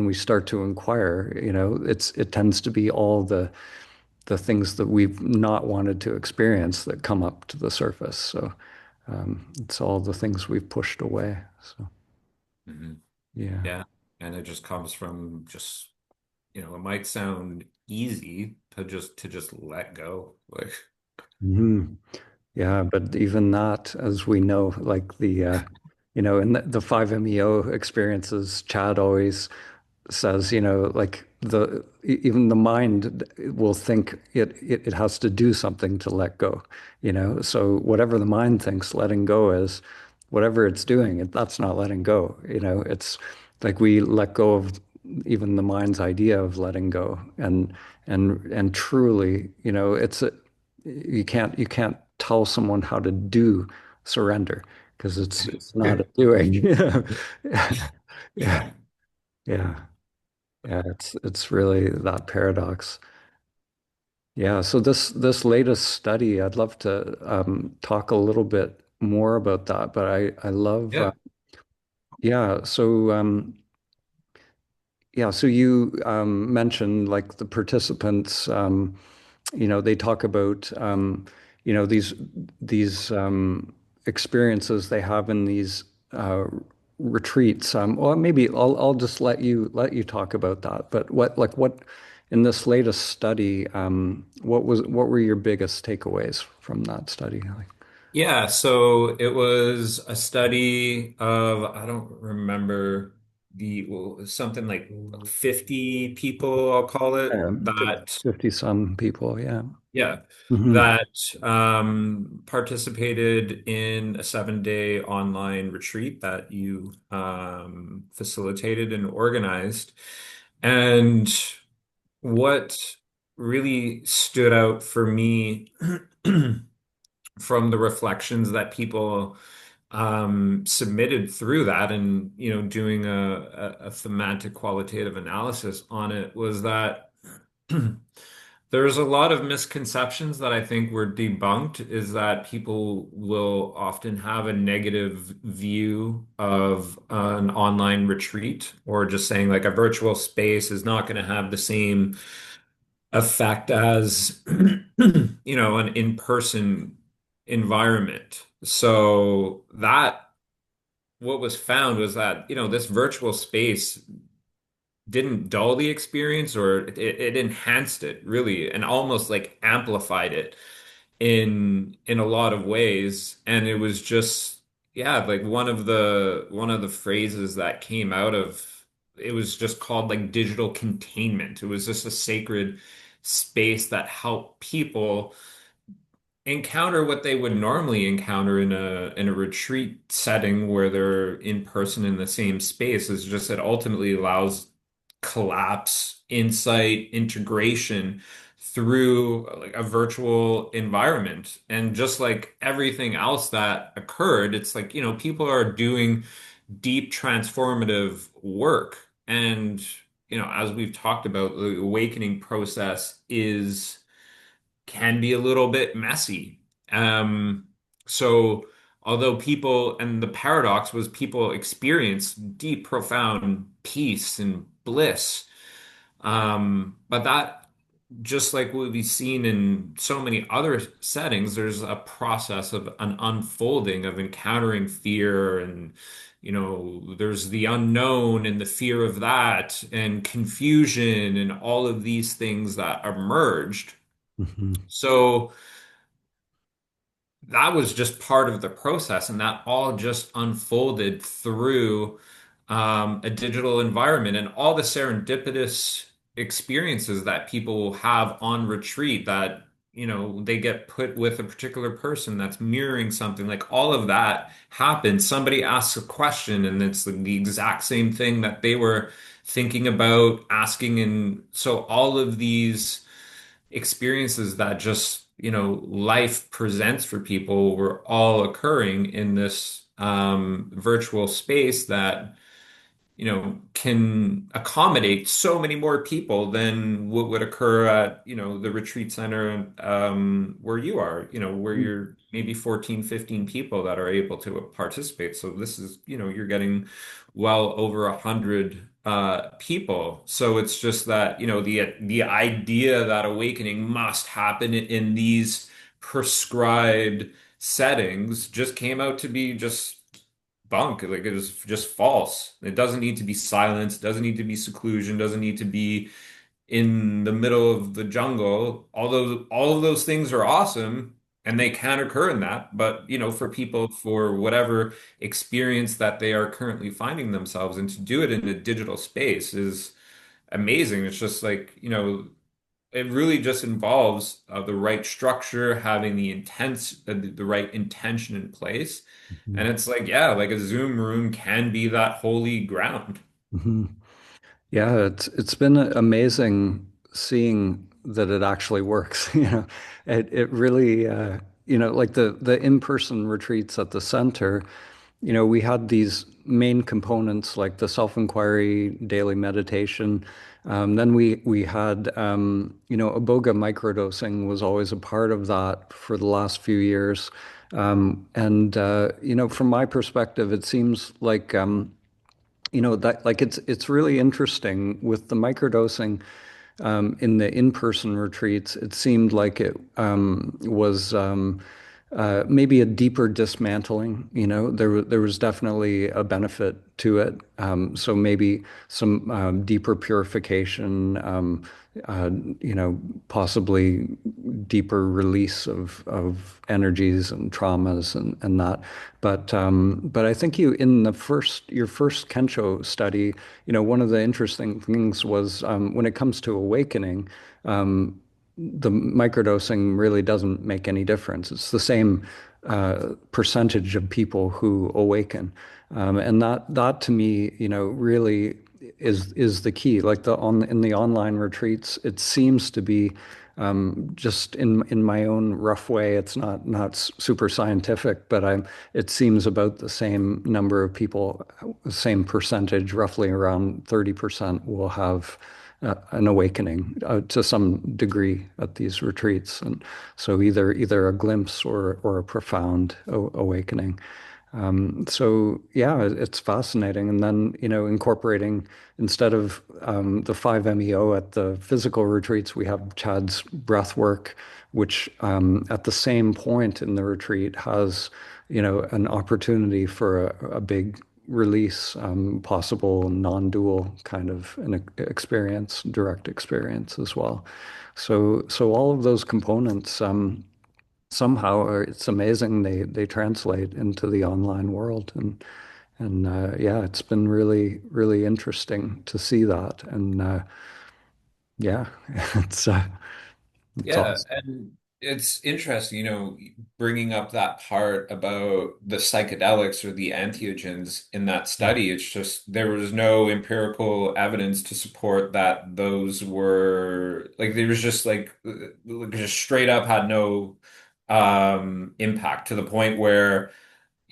we start to inquire, you know, it tends to be all the things that we've not wanted to experience that come up to the surface. So it's all the things we've pushed away. So Mhm. yeah. Yeah. And it just comes from just, you know, it might sound easy to just let go. Like, Mhm. Yeah, but even that, as we know, like you know, in the 5-MeO experiences, Chad always says, you know, like even the mind will think it has to do something to let go, you know. So whatever the mind thinks letting go is, whatever it's doing, that's not letting go, you know. It's like we let go of even the mind's idea of letting go, and truly, you know, you can't tell someone how to do surrender because it's not a doing. Yeah, yeah. yeah. Yeah, it's really that paradox. Yeah, so this latest study, I'd love to talk a little bit more about that, but I love Yeah. yeah. So yeah, so you mentioned like the participants, you know, they talk about you know, these experiences they have in these retreats. Well, maybe I'll just let you talk about that. But what in this latest study, what were your biggest takeaways from that study? Like, Yeah, so it was a study of, I don't remember well, something like 50 people, I'll call it, fif- that 50 some people, yeah. yeah, Hmm. that participated in a 7-day online retreat that you facilitated and organized. And what really stood out for me from the reflections that people submitted through that and, doing a thematic qualitative analysis on it was that there's a lot of misconceptions that I think were debunked, is that people will often have a negative view of an online retreat, or just saying like a virtual space is not going to have the same effect as, an in-person environment. So that what was found was that, this virtual space didn't dull the experience, or it enhanced it really and almost like amplified it in a lot of ways. And it was just, yeah, like one of the phrases that came out of it was just called like digital containment. It was just a sacred space that helped people encounter what they would normally encounter in a retreat setting where they're in person in the same space. Is just it ultimately allows collapse, insight, integration through like a virtual environment. And just like everything else that occurred, it's like, people are doing deep transformative work. And, as we've talked about, the awakening process is can be a little bit messy. Um, so although people, and the paradox was people experience deep, profound peace and bliss. But that, just like what we've seen in so many other settings, there's a process of an unfolding of encountering fear, and there's the unknown and the fear of that and confusion and all of these things that emerged. Hmm. So that was just part of the process, and that all just unfolded through a digital environment, and all the serendipitous experiences that people will have on retreat, that they get put with a particular person that's mirroring something, like all of that happens. Somebody asks a question and it's the exact same thing that they were thinking about asking. And so all of these experiences that just, life presents for people were all occurring in this virtual space that, can accommodate so many more people than what would occur at, the retreat center where you are, where you're maybe 14, 15 people that are able to participate. So this is, you're getting well over 100 people. So it's just that, the idea that awakening must happen in these prescribed settings just came out to be just bunk. Like, it was just false. It doesn't need to be silence, doesn't need to be seclusion, doesn't need to be in the middle of the jungle. Although all of those things are awesome and they can occur in that, but for people, for whatever experience that they are currently finding themselves in, to do it in a digital space is amazing. It's just like, it really just involves the right structure, having the right intention in place. Hmm. And it's like, yeah, like a Zoom room can be that holy ground. Hmm. Yeah, it's been amazing seeing that it actually works. It really like the in-person retreats at the center. We had these main components like the self-inquiry, daily meditation. Then we had iboga microdosing was always a part of that for the last few years. And from my perspective, it seems like that like it's really interesting with the microdosing in the in-person retreats. It seemed like it was maybe a deeper dismantling. There was definitely a benefit to it. So maybe some deeper purification, uh, possibly deeper release of energies and traumas and that. But I think in your first Kensho study, one of the interesting things was when it comes to awakening. The microdosing really doesn't make any difference. It's the same percentage of people who awaken, and that to me, really is the key. Like in the online retreats, it seems to be just in my own rough way. It's not super scientific, but it seems about the same number of people, same percentage, roughly around 30% will have an awakening to some degree at these retreats, and so either a glimpse or a profound awakening. So yeah, it's fascinating. And then, incorporating instead of the 5-MeO at the physical retreats, we have Chad's breath work, which at the same point in the retreat has, an opportunity for a big release, possible non-dual kind of an experience, direct experience as well. So all of those components, somehow it's amazing they translate into the online world, and yeah, it's been really interesting to see that, and yeah, it's uh, it's Yeah, awesome. and it's interesting, bringing up that part about the psychedelics or the entheogens in that study. It's just there was no empirical evidence to support that those were like there was just just straight up had no impact to the point where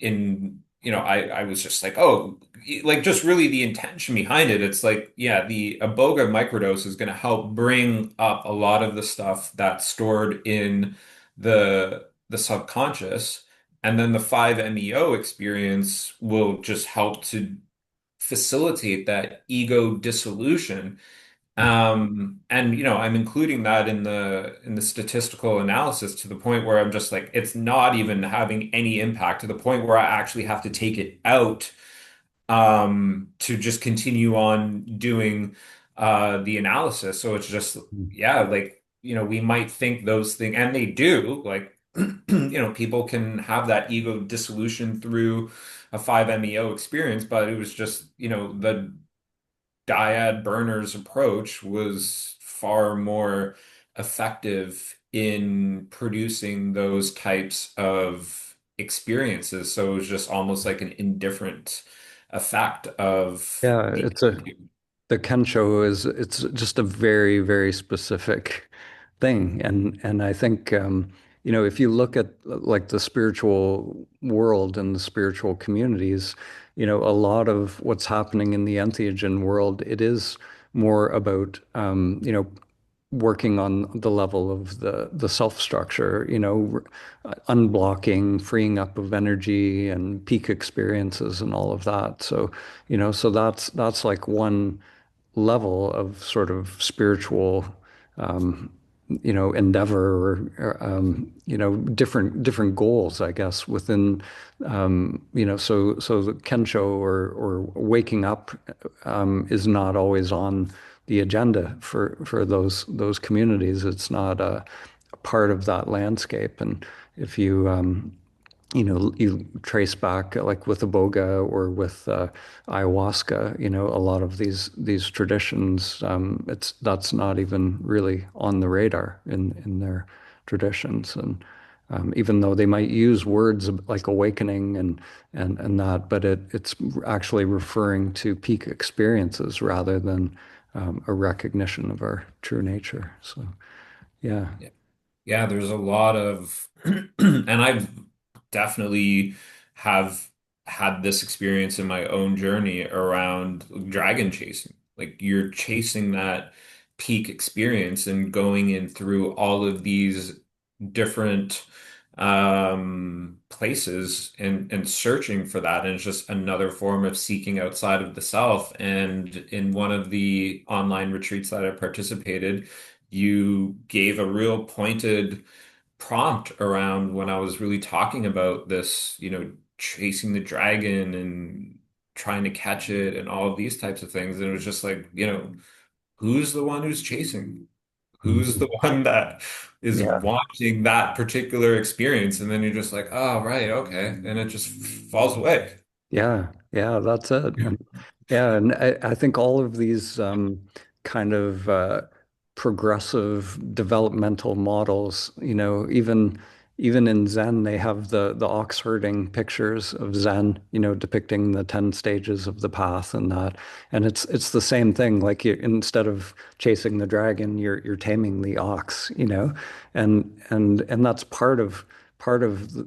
I was just like, oh, like just really the intention behind it. It's like, yeah, the iboga microdose is going to help bring up a lot of the stuff that's stored in the subconscious, and then the 5-MeO experience will just help to facilitate that ego dissolution. And I'm including that in the statistical analysis to the point where I'm just like, it's not even having any impact to the point where I actually have to take it out to just continue on doing the analysis. So it's just, yeah, like, we might think those things, and they do, like, people can have that ego dissolution through a 5-MeO experience, but it was just, the dyad burners approach was far more effective in producing those types of experiences. So it was just almost like an indifferent effect of Yeah, the it's a the Kensho is it's just a very specific thing, and I think if you look at like the spiritual world and the spiritual communities, a lot of what's happening in the entheogen world, it is more about working on the level of the self structure, unblocking, freeing up of energy and peak experiences and all of that. So, so that's like one level of sort of spiritual, endeavor or different goals, I guess, within, so the Kensho or waking up is not always on the agenda for those communities. It's not a part of that landscape. And if you trace back like with iboga or with ayahuasca, a lot of these traditions, that's not even really on the radar in their traditions. And even though they might use words like awakening and that, but it's actually referring to peak experiences rather than a recognition of our true nature. So yeah. Yeah, there's a lot of, and I've definitely have had this experience in my own journey around dragon chasing. Like you're chasing that peak experience and going in through all of these different places and searching for that. And it's just another form of seeking outside of the self. And in one of the online retreats that I participated, you gave a real pointed prompt around when I was really talking about this, chasing the dragon and trying to catch it and all of these types of things. And it was just like, who's the one who's chasing? Who's the Mhm. one that is Yeah. wanting that particular experience? And then you're just like, oh, right, okay. And it just falls away. Yeah, yeah, that's it. Yeah. Yeah, and I think all of these kind of progressive developmental models, even in Zen, they have the ox herding pictures of Zen, depicting the 10 stages of the path and that. And it's the same thing. Like instead of chasing the dragon, you're taming the ox, and that's part of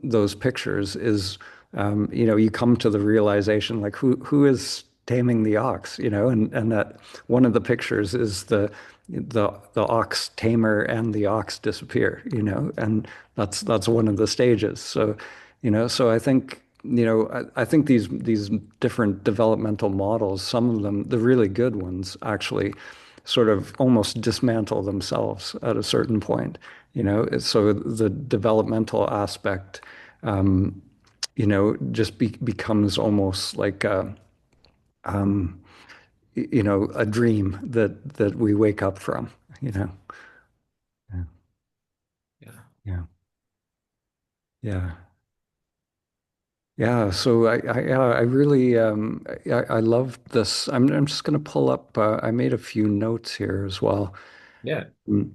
those pictures is you come to the realization like who is taming the ox, and that one of the pictures is the ox tamer and the ox disappear, and that's one of the stages. So I think, I think these different developmental models, some of them, the really good ones, actually sort of almost dismantle themselves at a certain point. So the developmental aspect just becomes almost like a dream that we wake up from, you know. Yeah, Yeah. yeah, yeah. Yeah, so I really I love this. I'm just going to pull up. I made a few notes here as well. Yeah. Mm,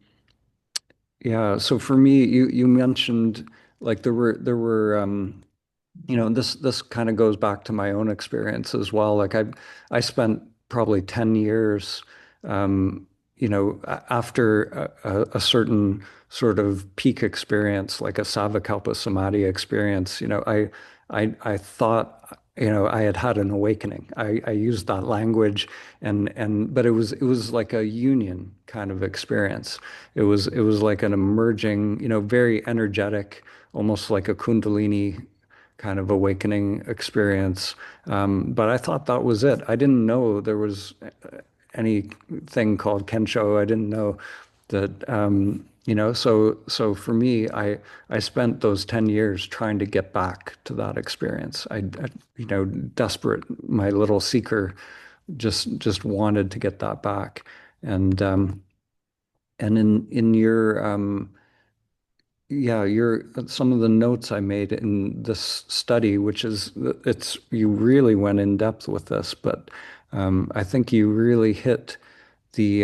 yeah, so for me, you mentioned like there were this kind of goes back to my own experience as well. Like I spent probably 10 years, after a certain sort of peak experience, like a Savakalpa Samadhi experience, I thought, I had had an awakening. I used that language but it was like a union kind of experience. It was like an emerging, very energetic, almost like a Kundalini kind of awakening experience. But I thought that was it. I didn't know there was anything called Kensho. I didn't know that, so for me, I spent those 10 years trying to get back to that experience. Desperate, my little seeker just wanted to get that back. And in your yeah, some of the notes I made in this study, which is it's you really went in depth with this, but I think you really hit the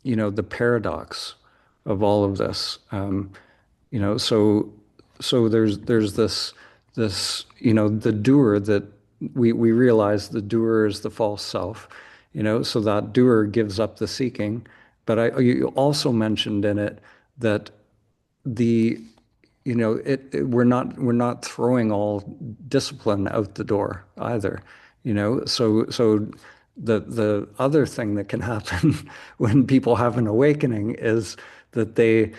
the paradox of all of this. So there's this the doer that we realize the doer is the false self, so that doer gives up the seeking. But you also mentioned in it that the we're not throwing all discipline out the door either, so the other thing that can happen when people have an awakening is that they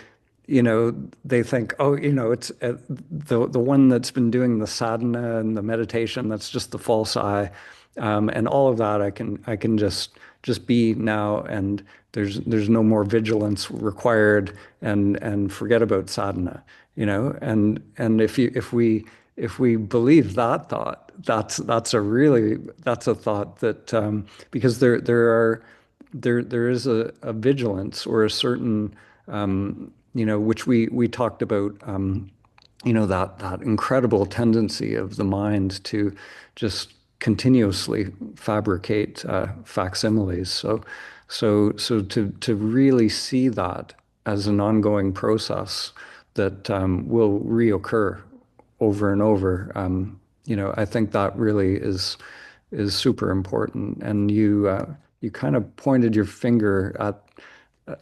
think, oh, it's the one that's been doing the sadhana and the meditation, that's just the false I, and all of that I can just be now, and there's no more vigilance required, and forget about sadhana, and if we believe that thought, that's a thought that, because there is a vigilance or a certain, which we talked about, that incredible tendency of the mind to just continuously fabricate facsimiles. So to really see that as an ongoing process that will reoccur over and over, I think that really is super important. And you kind of pointed your finger at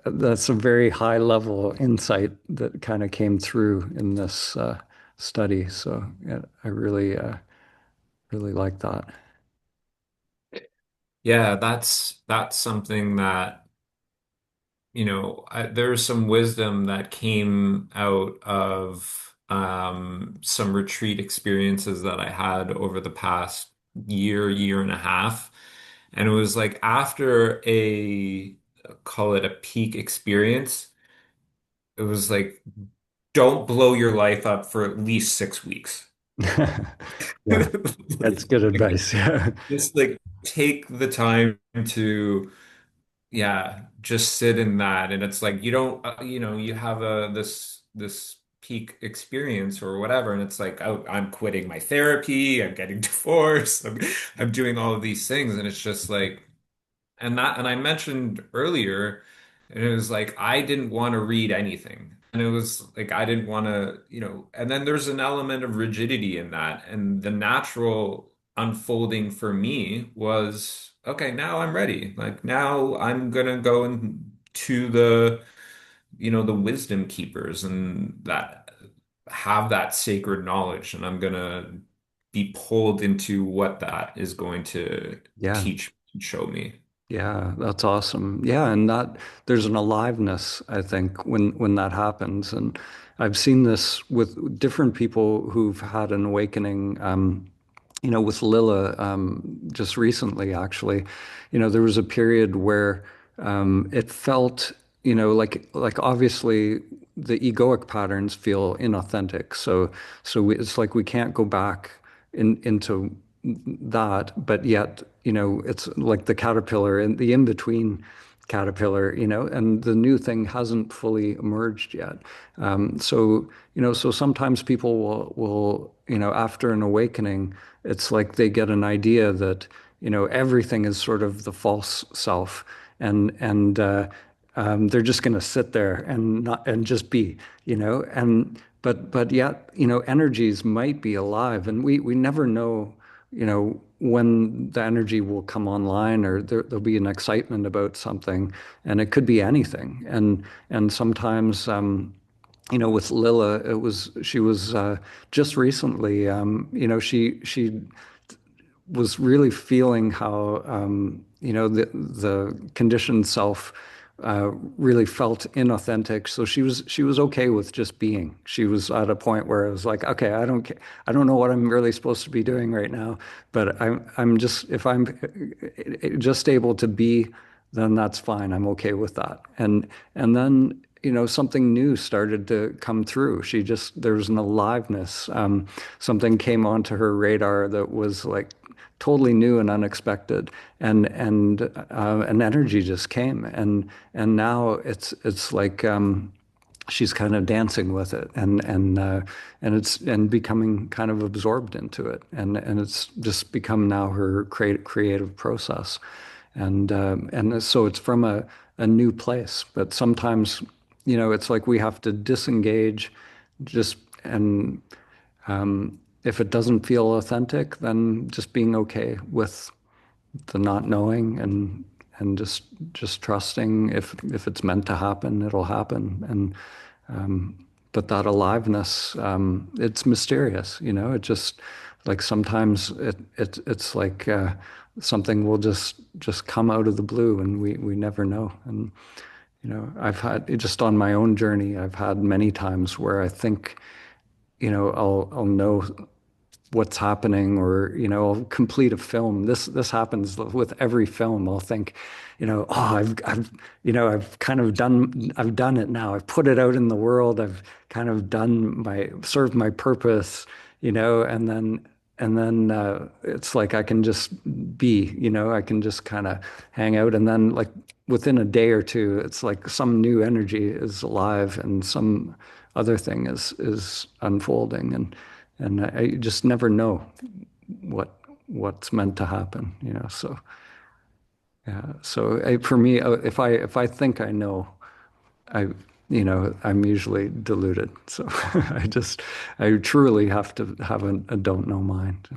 that's a very high level insight that kind of came through in this study. So yeah, I really like that. Yeah, that's something that, there's some wisdom that came out of some retreat experiences that I had over the past year and a half. And it was like after call it a peak experience, it was like don't blow your life up for at least 6 weeks. Yeah, that's good Like, advice. Yeah. just like take the time to, yeah, just sit in that. And it's like you don't, you have this peak experience or whatever, and it's like, oh, I'm quitting my therapy, I'm getting divorced, I'm doing all of these things, and it's just like. And I mentioned earlier, and it was like I didn't want to read anything. And it was like I didn't want to, and then there's an element of rigidity in that. And the natural unfolding for me was, okay, now I'm ready. Like now I'm gonna go into the wisdom keepers and that have that sacred knowledge, and I'm gonna be pulled into what that is going to Yeah. teach and show me. Yeah, that's awesome. Yeah, and that there's an aliveness, I think, when that happens. And I've seen this with different people who've had an awakening. With Lila, just recently, actually, there was a period where it felt, like obviously the egoic patterns feel inauthentic. It's like we can't go back into that, but yet, it's like the caterpillar and the in-between caterpillar, and the new thing hasn't fully emerged yet. So sometimes people will, after an awakening, it's like they get an idea that, everything is sort of the false self, and they're just going to sit there and not and just be, and but yet, energies might be alive, and we never know, when the energy will come online, or there'll be an excitement about something, and it could be anything. And sometimes, with Lila, she was just recently, she was really feeling how, the conditioned self really felt inauthentic. So she was okay with just being. She was at a point where it was like, okay, I don't know what I'm really supposed to be doing right now, but I'm just, if I'm just able to be, then that's fine. I'm okay with that. And then, something new started to come through. There was an aliveness. Something came onto her radar that was like totally new and unexpected, and an energy just came, and now it's like, she's kind of dancing with it, and becoming kind of absorbed into it, and it's just become now her creative process, and so it's from a new place. But sometimes, it's like we have to disengage, just and if it doesn't feel authentic, then just being okay with the not knowing, and just trusting, if it's meant to happen, it'll happen. But that aliveness, it's mysterious, It just, like, sometimes it's like, something will just come out of the blue, and we never know. And I've had, just on my own journey, I've had many times where I think, I'll know what's happening, or, I'll complete a film. This happens with every film. I'll think, oh, I've kind of I've done it now. I've put it out in the world. I've kind of served my purpose, and then it's like I can just be, I can just kind of hang out, and then, like, within a day or two, it's like some new energy is alive, and some other thing is unfolding, and I just never know what what's meant to happen, So yeah, so for me, if I think I know, I I'm usually deluded. So I truly have to have a don't know mind.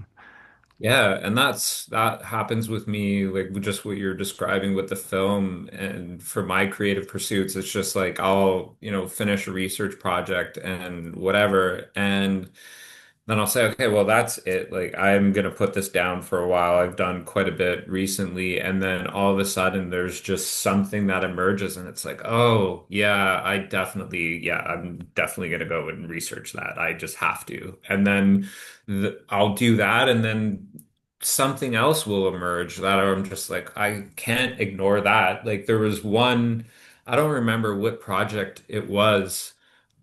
Yeah, and that happens with me, like with just what you're describing with the film. And for my creative pursuits, it's just like I'll, finish a research project and whatever, and then I'll say, okay, well, that's it. Like I'm gonna put this down for a while. I've done quite a bit recently, and then all of a sudden there's just something that emerges, and it's like, oh yeah, yeah, I'm definitely gonna go and research that. I just have to. And then I'll do that, and then something else will emerge that I'm just like, I can't ignore that. Like there was one, I don't remember what project it was,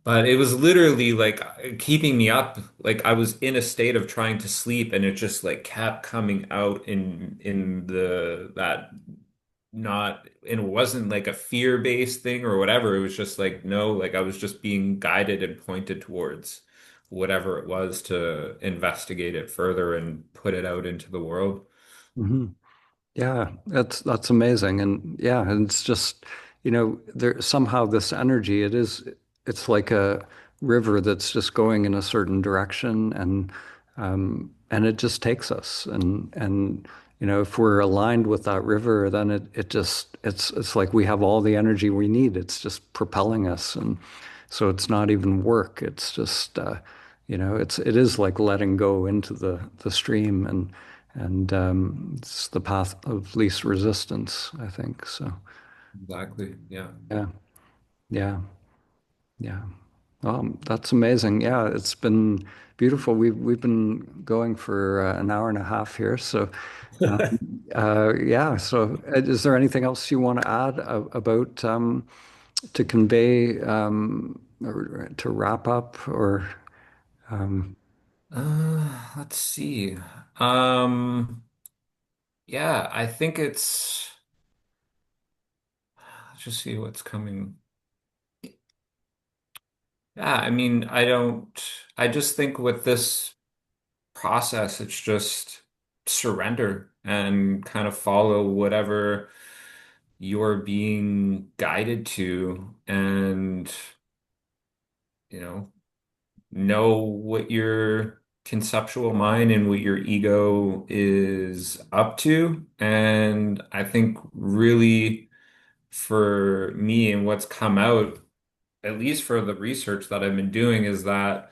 But it was literally like keeping me up. Like I was in a state of trying to sleep and it just like kept coming out in the that not and it wasn't like a fear-based thing or whatever. It was just like no, like I was just being guided and pointed towards whatever it was to investigate it further and put it out into the world. Hmm. Yeah, that's amazing. And yeah, and it's just, there somehow this energy, it's like a river that's just going in a certain direction and it just takes us. And if we're aligned with that river, then it's like we have all the energy we need. It's just propelling us. And so it's not even work. It's just it is like letting go into the stream and it's the path of least resistance, I think. So, Exactly. Yeah. yeah, yeah, yeah. That's amazing. Yeah, it's been beautiful. We've been going for an hour and a half here. So, um, yeah. So, is there anything else you want to add about to convey or to wrap up or? Um, Let's see. Um, yeah, I think let's just see what's coming. Yeah, I mean, I just think with this process, it's just surrender and kind of follow whatever you're being guided to and, you know what your conceptual mind and what your ego is up to. And I think really for me and what's come out, at least for the research that I've been doing, is that,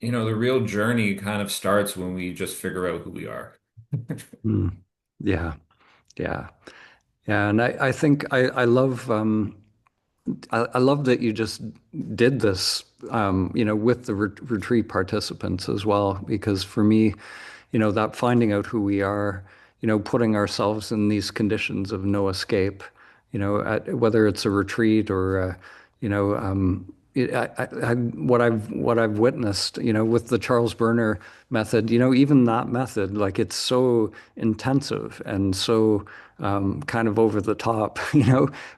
the real journey kind of starts when we just figure out who we are. hmm. Yeah, yeah, yeah. And I think I love. I love that you just did this, with the retreat participants as well, because for me, that finding out who we are, putting ourselves in these conditions of no escape, whether it's a retreat or, what I've witnessed, with the Charles Burner method, even that method, like it's so intensive and so kind of over the top,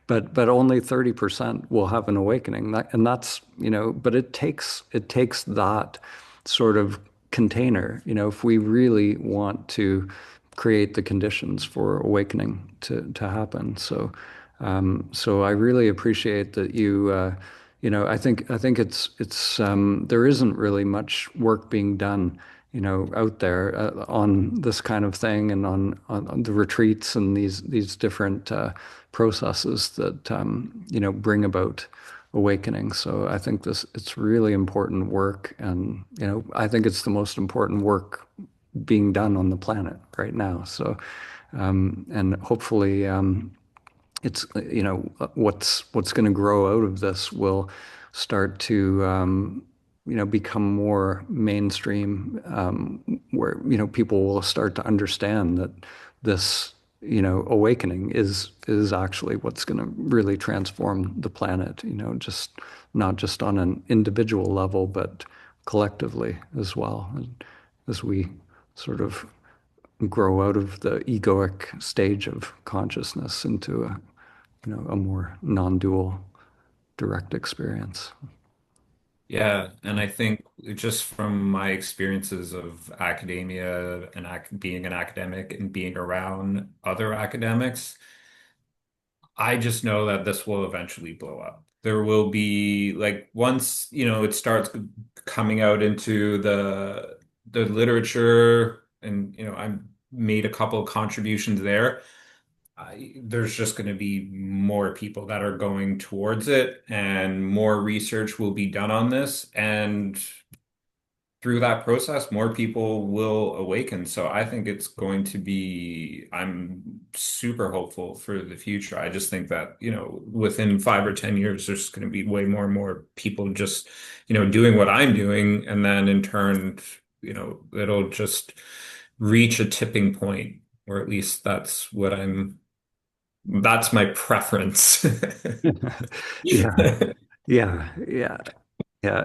but only 30% will have an awakening. And that's, but it takes that sort of container, if we really want to create the conditions for awakening to happen. So I really appreciate that I think there isn't really much work being done, out there on this kind of thing and on the retreats and these different processes that bring about awakening. So I think it's really important work, and I think it's the most important work being done on the planet right now. So and hopefully it's what's going to grow out of this will start to become more mainstream, where people will start to understand that this awakening is actually what's going to really transform the planet, just not just on an individual level but collectively as well, and as we sort of grow out of the egoic stage of consciousness into a more non-dual direct experience. Yeah, and I think just from my experiences of academia and being an academic and being around other academics, I just know that this will eventually blow up. There will be like once, it starts coming out into the literature and I made a couple of contributions there. There's just going to be more people that are going towards it and more research will be done on this. And through that process, more people will awaken. So I think it's going to be, I'm super hopeful for the future. I just think that, within 5 or 10 years, there's going to be way more and more people just, doing what I'm doing. And then in turn, it'll just reach a tipping point, or at least that's my preference. Yeah. Yeah, yeah, yeah.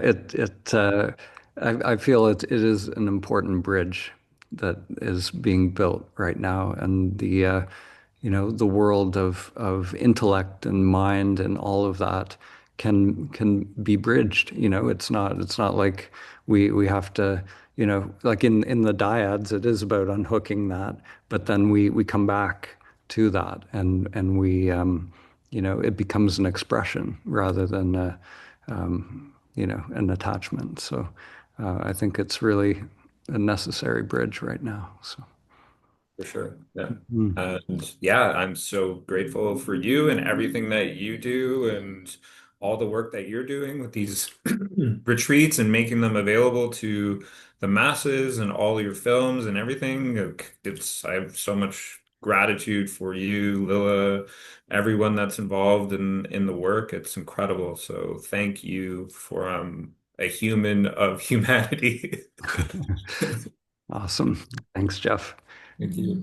I feel it is an important bridge that is being built right now, and the world of intellect and mind and all of that can be bridged. It's not like we have to, like in the dyads, it is about unhooking that, but then we come back to that, and it becomes an expression rather than an attachment. So I think it's really a necessary bridge right now. So. For sure. Yeah. Mm. And yeah, I'm so grateful for you and everything that you do and all the work that you're doing with these retreats and making them available to the masses and all your films and everything. I have so much gratitude for you, Lila, everyone that's involved in the work. It's incredible. So thank you for a human of humanity. Awesome. Thanks, Jeff. Thank you.